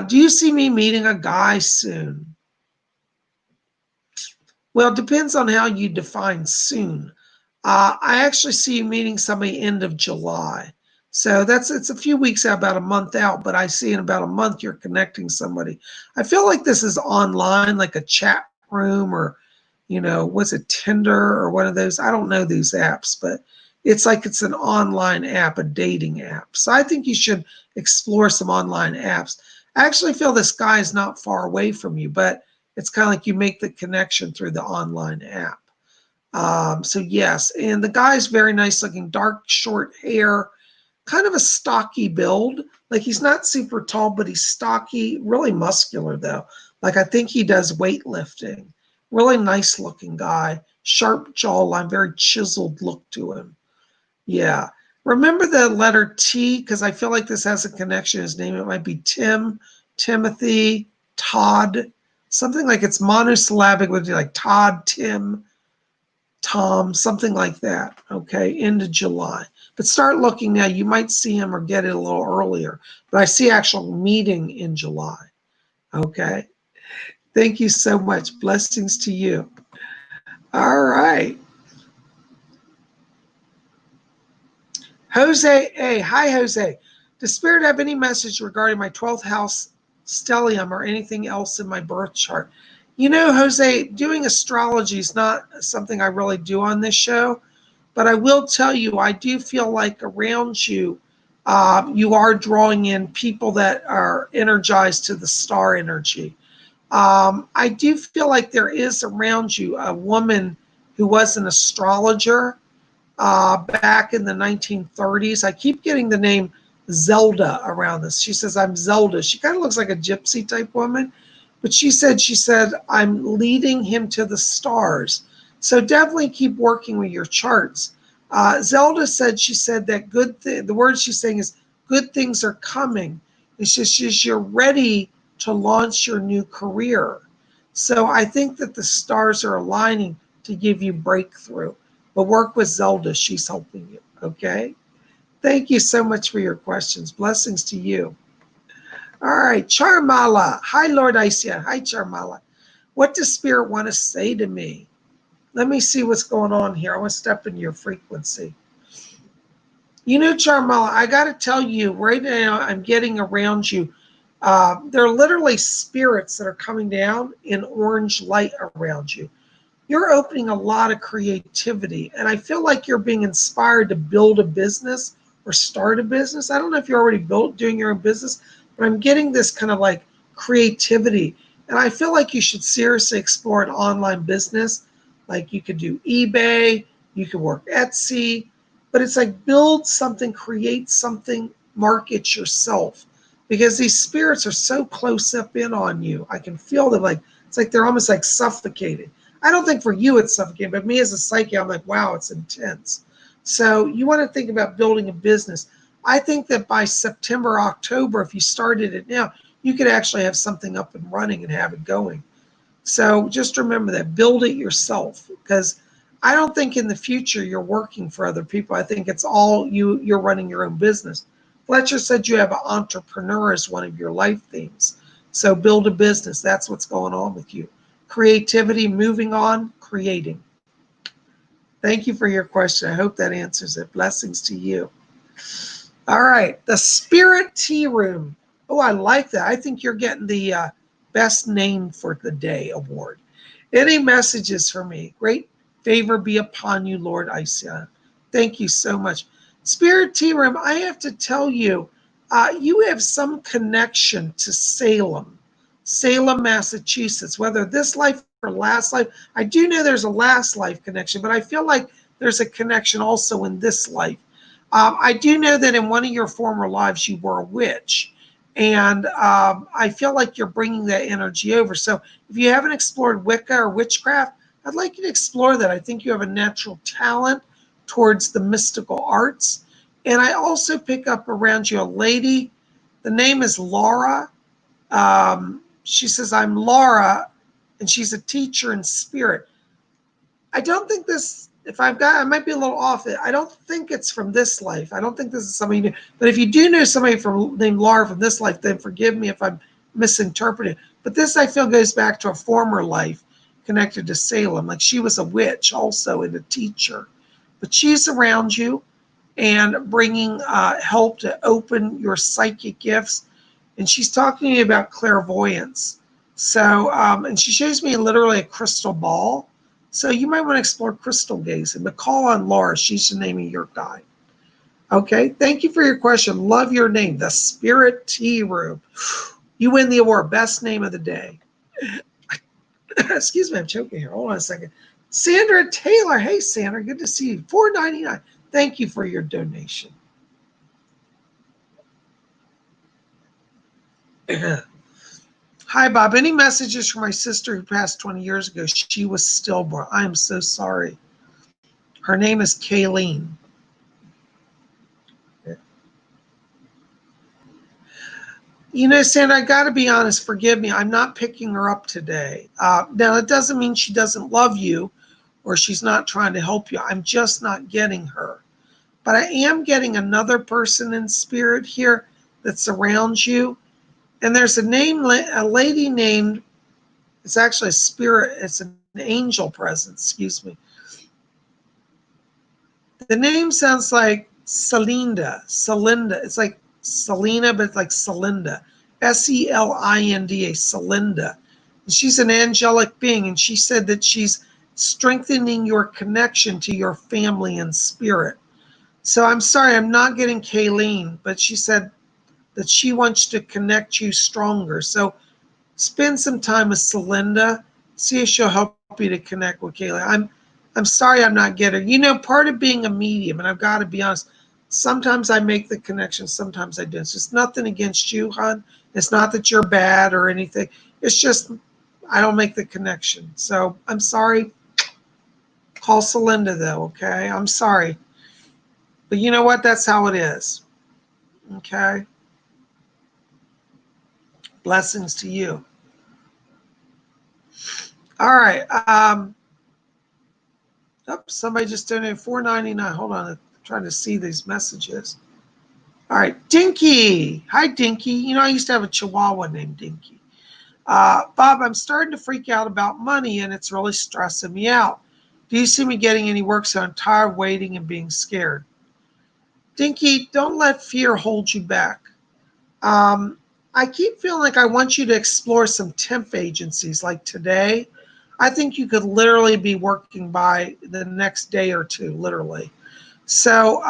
Do you see me meeting a guy soon? Well, it depends on how you define soon. I actually see you meeting somebody end of July. So it's a few weeks out, about a month out, but I see in about a month you're connecting somebody. I feel like this is online, like a chat room or, what's it, Tinder or one of those? I don't know these apps, but it's an online app, a dating app. So I think you should explore some online apps. I actually feel this guy is not far away from you, but it's kind of like you make the connection through the online app. So yes, and the guy's very nice looking, dark, short hair, kind of a stocky build. He's not super tall, but he's stocky, really muscular though. I think he does weightlifting. Really nice looking guy, sharp jawline, very chiseled look to him. Yeah. Remember the letter T, because I feel like this has a connection. His name, it might be Tim, Timothy, Todd, something like it's monosyllabic, would be like Todd, Tim, Tom, something like that. Okay, into July. But start looking now. You might see him or get it a little earlier. But I see actual meeting in July. Okay. Thank you so much. Blessings to you. All right. Jose A. Hi, Jose. Does Spirit have any message regarding my 12th house stellium or anything else in my birth chart? Jose, doing astrology is not something I really do on this show, but I will tell you, I do feel like around you, you are drawing in people that are energized to the star energy. I do feel like there is around you a woman who was an astrologer back in the 1930s. I keep getting the name Zelda around this. She says, I'm Zelda. She kind of looks like a gypsy type woman, but she said, I'm leading him to the stars. So definitely keep working with your charts. Zelda said, that the word she's saying is good things are coming. It's just you're ready to launch your new career. So I think that the stars are aligning to give you breakthrough. But work with Zelda. She's helping you. Okay? Thank you so much for your questions. Blessings to you. All right. Charmala. Hi, Lord Isia. Hi, Charmala. What does Spirit want to say to me? Let me see what's going on here. I want to step in your frequency. You know, Charmela, I got to tell you, right now I'm getting around you. There are literally spirits that are coming down in orange light around you. You're opening a lot of creativity, and I feel like you're being inspired to build a business or start a business. I don't know if you're already doing your own business, but I'm getting this kind of like creativity, and I feel like you should seriously explore an online business. Like you could do eBay, you could work Etsy, but it's like build something, create something, market yourself, because these spirits are so close up in on you. I can feel them, like it's like they're almost like suffocated. I don't think for you it's suffocating, but me as a psychic, I'm like, wow, it's intense. So you want to think about building a business. I think that by September, October, if you started it now, you could actually have something up and running and have it going. So just remember that, build it yourself, because I don't think in the future you're working for other people. I think it's all you're running your own business. Fletcher said you have an entrepreneur as one of your life themes. So build a business. That's what's going on with you. Creativity, moving on, creating. Thank you for your question. I hope that answers it. Blessings to you. All right, the Spirit Tea Room. Oh, I like that. I think you're getting the Best Name for the Day award. Any messages for me? Great favor be upon you, Lord Isia. Thank you so much. Spirit Tea Room, I have to tell you, you have some connection to Salem, Massachusetts, whether this life or last life. I do know there's a last life connection, but I feel like there's a connection also in this life. I do know that in one of your former lives, you were a witch. And I feel like you're bringing that energy over. So if you haven't explored Wicca or witchcraft, I'd like you to explore that. I think you have a natural talent towards the mystical arts. And I also pick up around you a lady. The name is Laura. She says, I'm Laura, and she's a teacher in spirit. I don't think this, if I've got, I might be a little off it. I don't think it's from this life. I don't think this is somebody new. But if you do know somebody named Laura from this life, then forgive me if I'm misinterpreting. But this, I feel, goes back to a former life connected to Salem. Like she was a witch also and a teacher. But she's around you and bringing help to open your psychic gifts. And she's talking to you about clairvoyance. So, and she shows me literally a crystal ball. So you might want to explore crystal gazing, but call on Laura. She's the name of your guide. Okay, thank you for your question. Love your name, the Spirit Tea Room. You win the award, best name of the day. Excuse me, I'm choking here. Hold on a second. Sandra Taylor. Hey, Sandra, good to see you. $4.99. Thank you for your donation. Hi, Bob. Any messages for my sister who passed 20 years ago? She was stillborn. I am so sorry. Her name is Kayleen. You know, Sandra, I got to be honest. Forgive me. I'm not picking her up today. Now, it doesn't mean she doesn't love you or she's not trying to help you. I'm just not getting her. But I am getting another person in spirit here that's around you. And there's a lady named, it's actually a spirit, it's an angel presence, excuse me. The name sounds like Celinda. It's like Selena, but it's like Celinda. Selinda, Celinda. And she's an angelic being, and she said that she's strengthening your connection to your family and spirit. So I'm sorry, I'm not getting Kayleen, but she said that she wants to connect you stronger. So spend some time with Celinda. See if she'll help you to connect with Kaylee. I'm sorry I'm not getting her. You know, part of being a medium, and I've got to be honest, sometimes I make the connection, sometimes I don't. It's just nothing against you, hon. It's not that you're bad or anything. It's just I don't make the connection. So I'm sorry. Call Celinda, though, okay? I'm sorry. But you know what? That's how it is. Okay? Blessings to you. All right. Somebody just donated $4.99. Hold on. I'm trying to see these messages. All right. Dinky. Hi, Dinky. You know, I used to have a Chihuahua named Dinky. Bob, I'm starting to freak out about money and it's really stressing me out. Do you see me getting any work? So I'm tired of waiting and being scared. Dinky, don't let fear hold you back. Um, I keep feeling like I want you to explore some temp agencies like today. I think you could literally be working by the next day or two, literally. So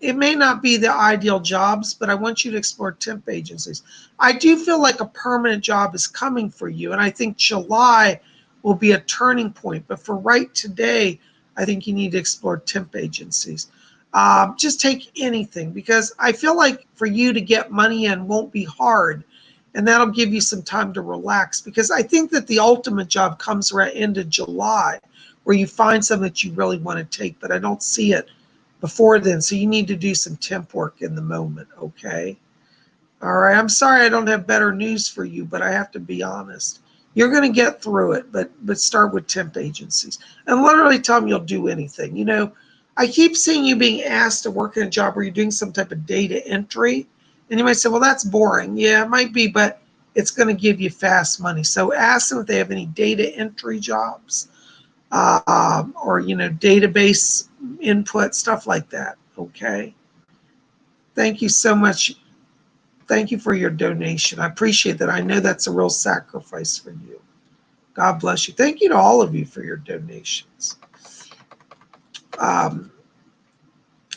it may not be the ideal jobs, but I want you to explore temp agencies. I do feel like a permanent job is coming for you, and I think July will be a turning point. But for right today, I think you need to explore temp agencies. Just take anything because I feel like for you to get money in won't be hard, and that'll give you some time to relax. Because I think that the ultimate job comes right into July, where you find something that you really want to take, but I don't see it before then. So you need to do some temp work in the moment, okay? All right. I'm sorry I don't have better news for you, but I have to be honest. You're going to get through it, but start with temp agencies and literally tell them you'll do anything. You know, I keep seeing you being asked to work in a job where you're doing some type of data entry, and you might say, "Well, that's boring." Yeah, it might be, but it's going to give you fast money. So ask them if they have any data entry jobs, or database input, stuff like that. Okay. Thank you so much. Thank you for your donation. I appreciate that. I know that's a real sacrifice for you. God bless you. Thank you to all of you for your donations. Um,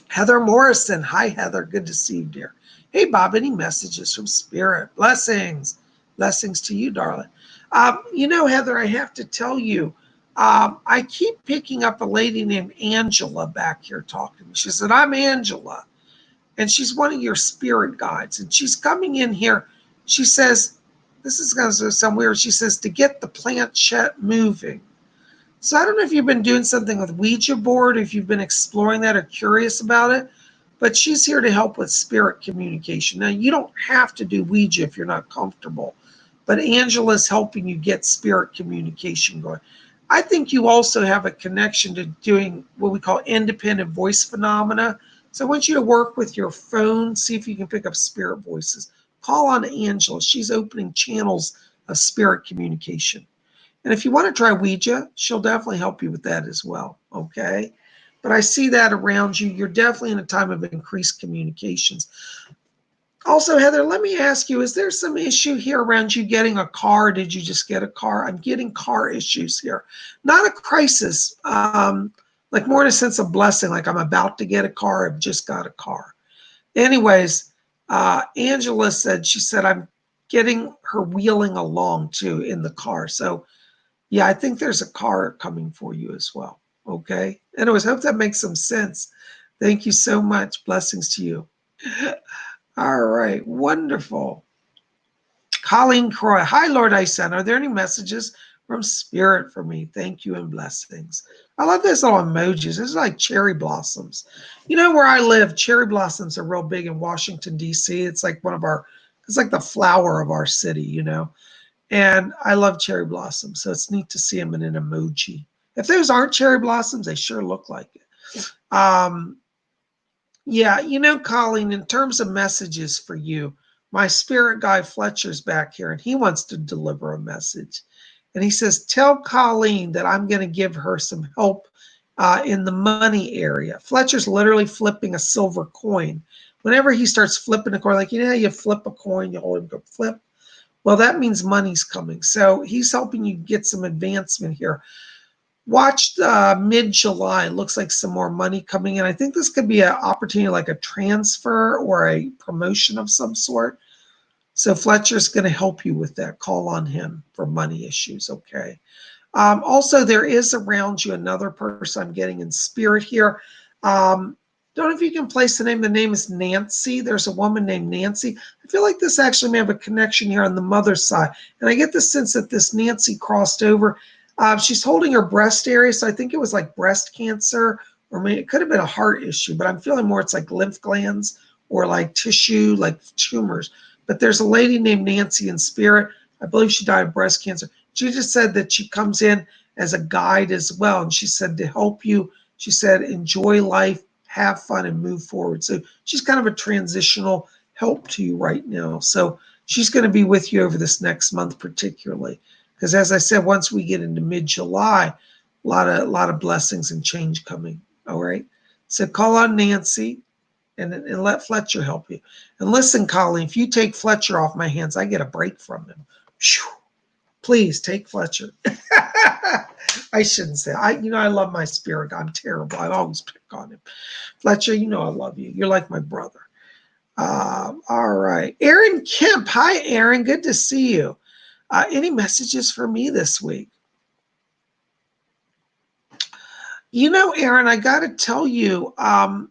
Heather Morrison. Hi, Heather. Good to see you, dear. Hey, Bob, any messages from Spirit? Blessings. Blessings to you, darling. Heather, I have to tell you, I keep picking up a lady named Angela back here talking to me. She said, I'm Angela, and she's one of your spirit guides. And she's coming in here. She says, this is going to sound weird. She says, to get the planchette moving. So I don't know if you've been doing something with Ouija board, if you've been exploring that or curious about it, but she's here to help with spirit communication. Now, you don't have to do Ouija if you're not comfortable, but Angela's helping you get spirit communication going. I think you also have a connection to doing what we call independent voice phenomena. So I want you to work with your phone, see if you can pick up spirit voices. Call on Angela. She's opening channels of spirit communication. And if you want to try Ouija, she'll definitely help you with that as well, okay? But I see that around you. You're definitely in a time of increased communications. Also, Heather, let me ask you, is there some issue here around you getting a car? Did you just get a car? I'm getting car issues here. Not a crisis, like more in a sense of blessing, like I'm about to get a car, I've just got a car. Anyways, Angela said, she said, I'm getting her wheeling along too in the car. So yeah, I think there's a car coming for you as well. Okay. Anyways, hope that makes some sense. Thank you so much. Blessings to you. All right. Wonderful. Colleen Croy. Hi, Lord Ison. Are there any messages from Spirit for me? Thank you and blessings. I love this little emojis. This is like cherry blossoms. You know where I live, cherry blossoms are real big in Washington, D.C. It's like it's like the flower of our city, you know. And I love cherry blossoms, so it's neat to see them in an emoji. If those aren't cherry blossoms, they sure look like it. Yeah, Colleen, in terms of messages for you, my spirit guy Fletcher's back here, and he wants to deliver a message. And he says, tell Colleen that I'm going to give her some help in the money area. Fletcher's literally flipping a silver coin. Whenever he starts flipping a coin, like, you flip a coin, you hold him, go flip. Well, that means money's coming. So he's helping you get some advancement here. Watch mid-July. Looks like some more money coming in. I think this could be an opportunity like a transfer or a promotion of some sort. So Fletcher's going to help you with that. Call on him for money issues, okay? Also, there is around you another person I'm getting in spirit here. Don't know if you can place the name. The name is Nancy. There's a woman named Nancy. I feel like this actually may have a connection here on the mother's side. And I get the sense that this Nancy crossed over. She's holding her breast area, so I think it was like breast cancer, or maybe it could have been a heart issue, but I'm feeling more it's like lymph glands or like tissue, like tumors. But there's a lady named Nancy in spirit. I believe she died of breast cancer. She just said that she comes in as a guide as well. And she said to help you, she said, enjoy life, have fun, and move forward. So she's kind of a transitional help to you right now. So She's going to be with you over this next month, particularly. Because as I said, once we get into mid-July, a lot of blessings and change coming. All right. So call on Nancy and let Fletcher help you. And listen, Colleen, if you take Fletcher off my hands, I get a break from him. Whew. Please take Fletcher. I shouldn't say. I love my spirit. I'm terrible. I always pick on him. Fletcher, I love you. You're like my brother. All right. Aaron Kemp. Hi, Aaron. Good to see you. Any messages for me this week? Aaron, I got to tell you, I'm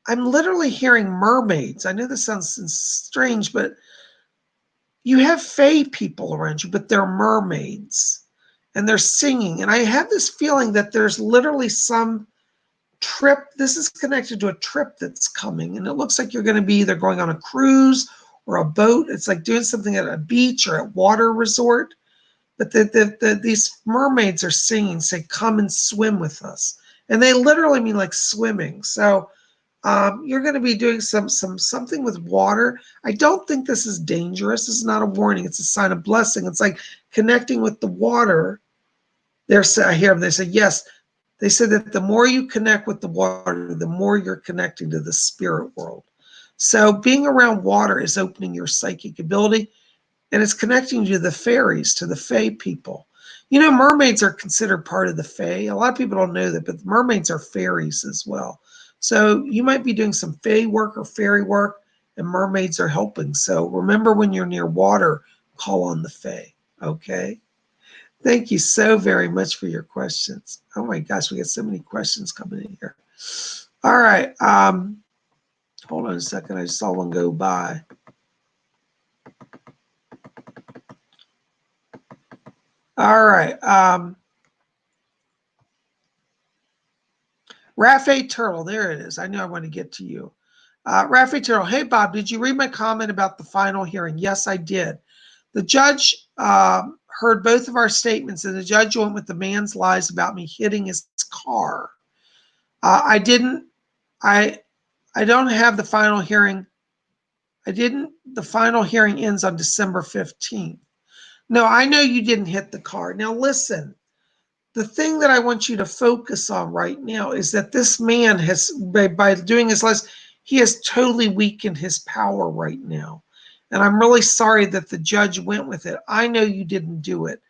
literally hearing mermaids. I know this sounds strange, but you have fae people around you, but they're mermaids and they're singing. And I have this feeling that there's literally some trip. This is connected to a trip that's coming. And it looks like you're going to be either going on a cruise or a boat. It's like doing something at a beach or at water resort. But these mermaids are singing, say, come and swim with us. And they literally mean like swimming. So you're going to be doing something with water. I don't think this is dangerous. This is not a warning. It's a sign of blessing. It's like connecting with the water. I hear them. They say, yes. They said that the more you connect with the water, the more you're connecting to the spirit world. So being around water is opening your psychic ability, and it's connecting you to the fairies, to the fae people. Mermaids are considered part of the fae. A lot of people don't know that, but mermaids are fairies as well. So you might be doing some fae work or fairy work, and mermaids are helping. So remember, when you're near water, call on the fae, okay? Thank you so very much for your questions. Oh my gosh, we got so many questions coming in here. All right. Hold on a second. I saw one go by. All right. Rafe Turtle, there it is. I knew I wanted to get to you. Rafe Turtle, hey, Bob, did you read my comment about the final hearing? Yes, I did. The judge heard both of our statements, and the judge went with the man's lies about me hitting his car. I don't have the final hearing. The final hearing ends on December 15th. No, I know you didn't hit the car. Now listen, the thing that I want you to focus on right now is that this man has, by doing his lies, he has totally weakened his power right now. And I'm really sorry that the judge went with it. I know you didn't do it.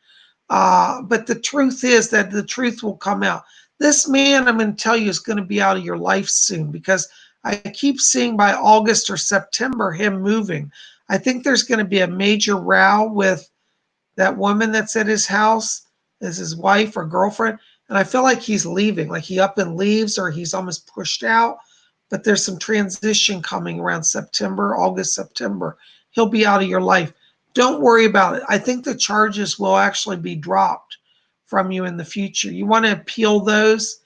But the truth is that the truth will come out. This man, I'm going to tell you, is going to be out of your life soon, because I keep seeing by August or September him moving. I think there's going to be a major row with that woman that's at his house, as his wife or girlfriend. And I feel like he's leaving, like he up and leaves, or he's almost pushed out. But there's some transition coming around August, September. He'll be out of your life. Don't worry about it. I think the charges will actually be dropped from you in the future. You want to appeal those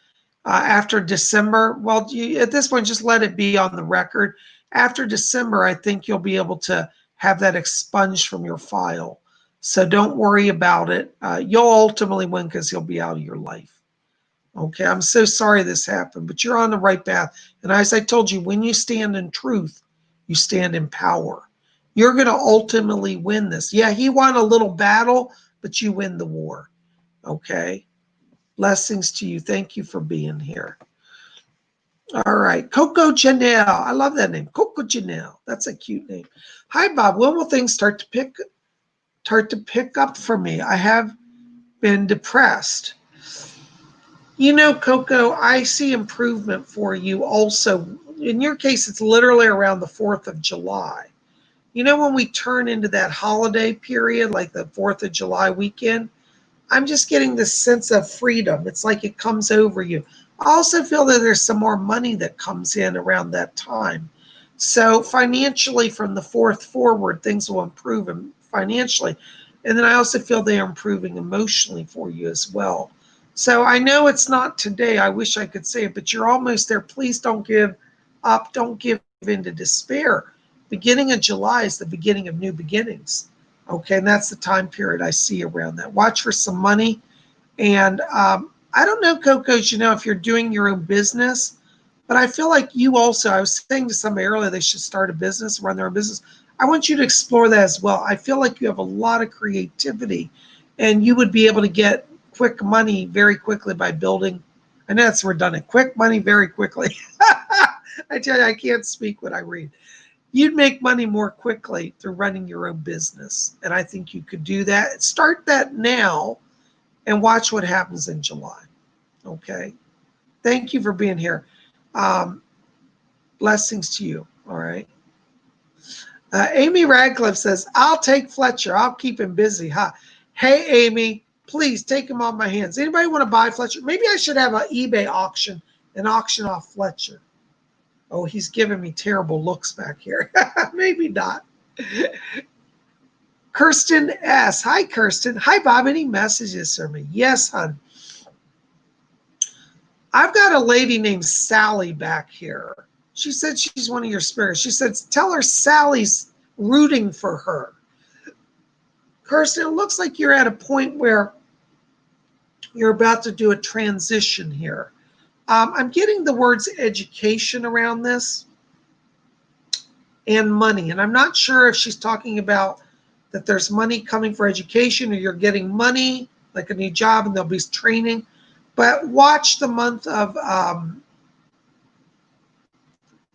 after December? Well, at this point, just let it be on the record. After December, I think you'll be able to have that expunged from your file. So don't worry about it. You'll ultimately win because he'll be out of your life. Okay, I'm so sorry this happened, but you're on the right path. And as I told you, when you stand in truth, you stand in power. You're going to ultimately win this. Yeah, he won a little battle, but you win the war. Okay? Blessings to you. Thank you for being here. All right. Coco Janelle. I love that name. Coco Janelle. That's a cute name. Hi, Bob. When will things start to pick up for me? I have been depressed. Coco, I see improvement for you also. In your case, it's literally around the 4th of July. When we turn into that holiday period, like the 4th of July weekend, I'm just getting this sense of freedom. It's like it comes over you. I also feel that there's some more money that comes in around that time. So financially, from the 4th forward, things will improve financially. And then I also feel they are improving emotionally for you as well. So I know it's not today. I wish I could say it, but you're almost there. Please don't give up. Don't give in to despair. Beginning of July is the beginning of new beginnings. Okay, and that's the time period I see around that. Watch for some money. And I don't know, Coco, if you're doing your own business, but I feel like you also, I was saying to somebody earlier, they should start a business, run their own business. I want you to explore that as well. I feel like you have a lot of creativity and you would be able to get quick money very quickly by building. I know it's redundant. Quick money very quickly. I tell you, I can't speak when I read. You'd make money more quickly through running your own business. And I think you could do that. Start that now and watch what happens in July. Okay. Thank you for being here. Blessings to you. All right. Amy Radcliffe says, I'll take Fletcher. I'll keep him busy. Huh? Hey, Amy, please take him off my hands. Anybody want to buy Fletcher? Maybe I should have an eBay auction and auction off Fletcher. Oh, he's giving me terrible looks back here. Maybe not. Kirsten S. Hi, Kirsten. Hi, Bob. Any messages for me? Yes, hon. I've got a lady named Sally back here. She said she's one of your spirits. She said, tell her Sally's rooting for her. Kirsten, it looks like you're at a point where you're about to do a transition here. I'm getting the words education around this and money. And I'm not sure if she's talking about that there's money coming for education or you're getting money, like a new job, and there'll be training. But watch the month of,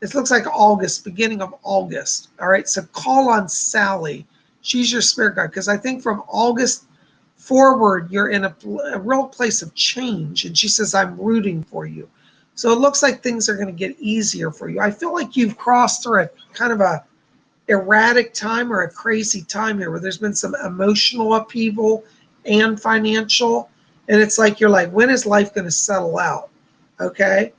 it looks like August, beginning of August. All right, so call on Sally. She's your spirit guide, because I think from August forward, you're in a real place of change. And she says, I'm rooting for you. So it looks like things are going to get easier for you. I feel like you've crossed through a kind of a erratic time or a crazy time here where there's been some emotional upheaval and financial. And it's like, you're like, when is life going to settle out? Okay.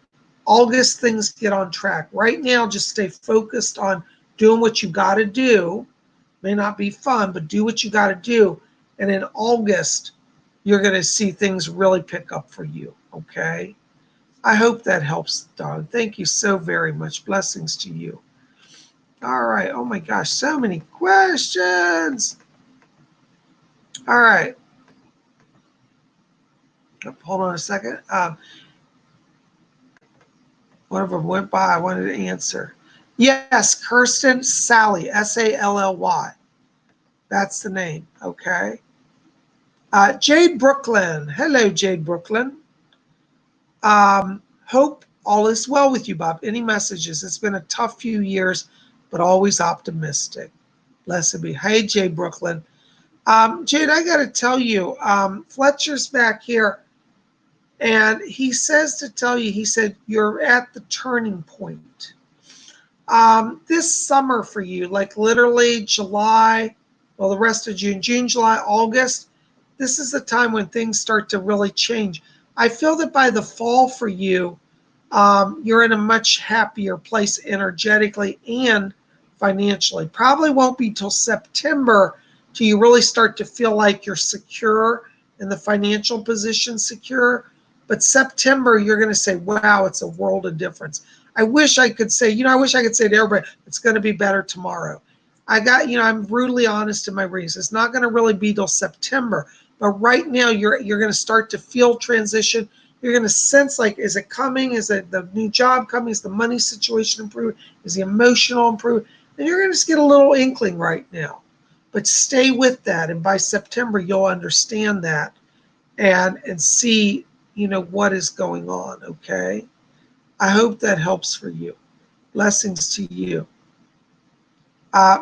August, things get on track. Right now, just stay focused on doing what you got to do. May not be fun, but do what you got to do. And in August, you're going to see things really pick up for you. Okay. I hope that helps, Dawn. Thank you so very much. Blessings to you. All right. Oh my gosh, so many questions. All right. Hold on a second. One of them went by. I wanted to answer. Yes, Kirsten Sally, Sally. That's the name. Okay. Jade Brooklyn. Hello, Jade Brooklyn. Hope all is well with you, Bob. Any messages? It's been a tough few years, but always optimistic. Blessed be. Hey, Jade Brooklyn. Jade, I got to tell you, Fletcher's back here, and he says to tell you, he said, you're at the turning point. This summer for you, like literally July, well, the rest of June, July, August, this is the time when things start to really change. I feel that by the fall for you, you're in a much happier place energetically and financially. Probably won't be till September till you really start to feel like you're secure in the financial position secure. But September, you're going to say, wow, it's a world of difference. I wish I could say, I wish I could say to everybody, it's going to be better tomorrow. I'm brutally honest in my reasons. It's not going to really be till September. But right now, you're going to start to feel transition. You're going to sense, like, is it coming? Is it the new job coming? Is the money situation improved? Is the emotional improved? And you're going to just get a little inkling right now. But stay with that. And by September, you'll understand that and see, what is going on, okay? I hope that helps for you. Blessings to you.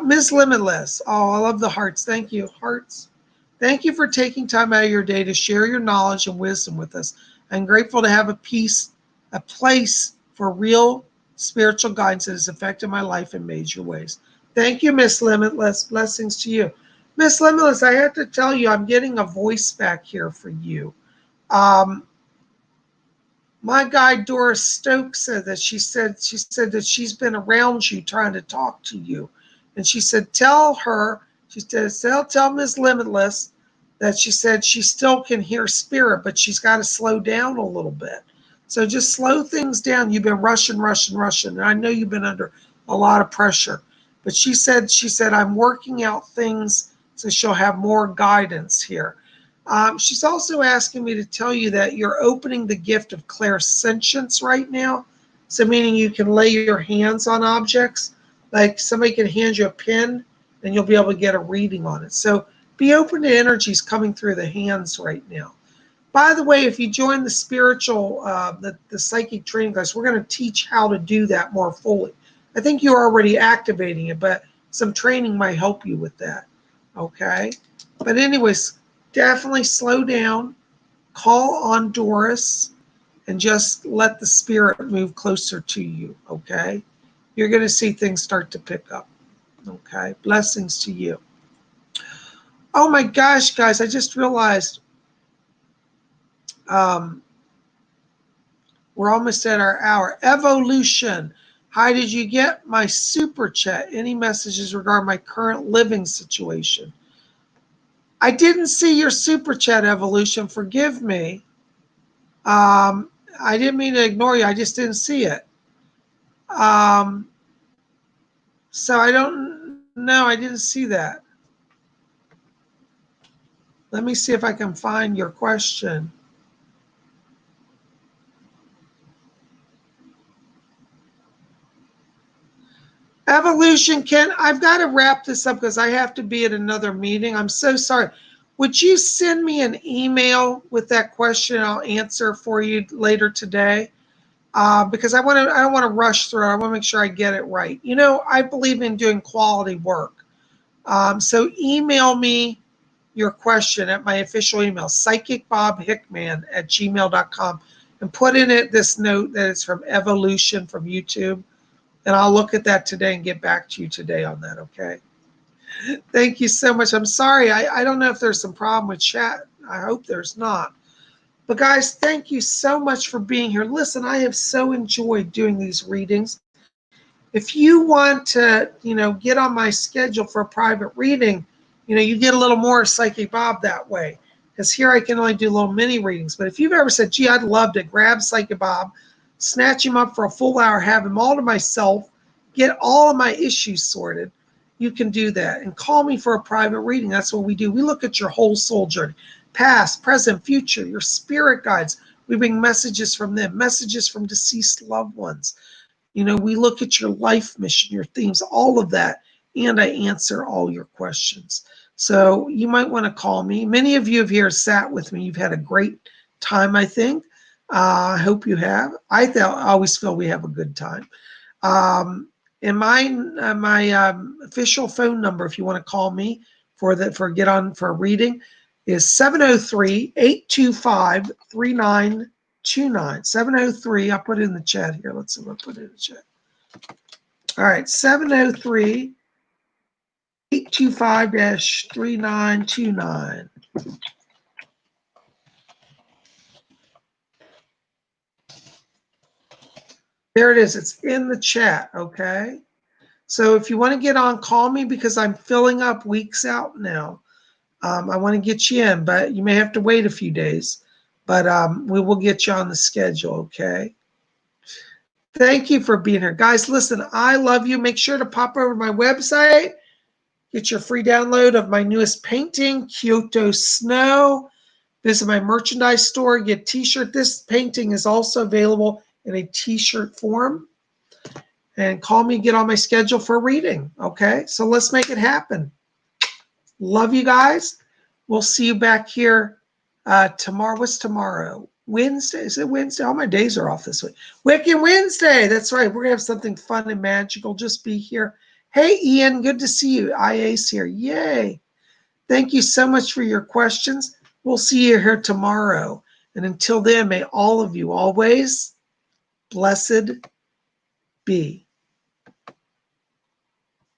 Ms. Limitless. Oh, I love the hearts. Thank you, hearts. Thank you for taking time out of your day to share your knowledge and wisdom with us. I'm grateful to have a place for real spiritual guidance that has affected my life in major ways. Thank you, Miss Limitless. Blessings to you. Miss Limitless, I have to tell you, I'm getting a voice back here for you. My guide Doris Stokes said that she said that she's been around you trying to talk to you. And she said, tell Miss Limitless that she said she still can hear spirit, but she's got to slow down a little bit. So just slow things down. You've been rushing. And I know you've been under a lot of pressure. But she said, I'm working out things so she'll have more guidance here. She's also asking me to tell you that you're opening the gift of clairsentience right now. So meaning you can lay your hands on objects. Like somebody can hand you a pen and you'll be able to get a reading on it. So be open to energies coming through the hands right now. By the way, if you join the spiritual, the psychic training class, we're going to teach how to do that more fully. I think you're already activating it, but some training might help you with that. Okay? But anyways, definitely slow down, call on Doris, and just let the spirit move closer to you. Okay? You're going to see things start to pick up. Okay? Blessings to you. Oh my gosh, guys, I just realized we're almost at our hour. Evolution. Hi, did you get my super chat? Any messages regarding my current living situation? I didn't see your super chat, Evolution. Forgive me. I didn't mean to ignore you. I just didn't see it. So I don't know. I didn't see that. Let me see if I can find your question. Evolution, Ken, I've got to wrap this up because I have to be at another meeting. I'm so sorry. Would you send me an email with that question? I'll answer for you later today. Because I don't want to rush through it. I want to make sure I get it right. You know, I believe in doing quality work. So email me your question at my official email, PsychicBobHickman@gmail.com, and put in it this note that it's from Evolution from YouTube. And I'll look at that today and get back to you today on that, okay? Thank you so much. I'm sorry. I don't know if there's some problem with chat. I hope there's not. But guys, thank you so much for being here. Listen, I have so enjoyed doing these readings. If you want to, get on my schedule for a private reading, you get a little more Psychic Bob that way. Because here I can only do little mini readings. But if you've ever said, gee, I'd love to grab Psychic Bob, snatch him up for a full hour, have him all to myself, get all of my issues sorted, you can do that. And call me for a private reading. That's what we do. We look at your whole soul journey. Past, present, future, your spirit guides. We bring messages from them, messages from deceased loved ones. We look at your life mission, your themes, all of that, and I answer all your questions. So you might want to call me. Many of you have here sat with me. You've had a great time, I think. I hope you have. I always feel we have a good time. And my official phone number, if you want to call me for get on for a reading, is 703-825-3929. 703, I'll put it in the chat here. Let's see if I put it in the chat. All right, 703-825-3929. There it is. It's in the chat, okay? So if you want to get on, call me because I'm filling up weeks out now. I want to get you in, but you may have to wait a few days. But we will get you on the schedule, okay? Thank you for being here. Guys, listen, I love you. Make sure to pop over to my website. Get your free download of my newest painting, Kyoto Snow. Visit my merchandise store. Get a t-shirt. This painting is also available in a t-shirt form. And call me, get on my schedule for a reading, okay? So let's make it happen. Love you guys. We'll see you back here tomorrow. What's tomorrow? Wednesday? Is it Wednesday? All my days are off this week. Wicked Wednesday. That's right. We're going to have something fun and magical. Just be here. Hey, Ian. Good to see you. IA's here. Yay. Thank you so much for your questions. We'll see you here tomorrow. And until then, may all of you always blessed be.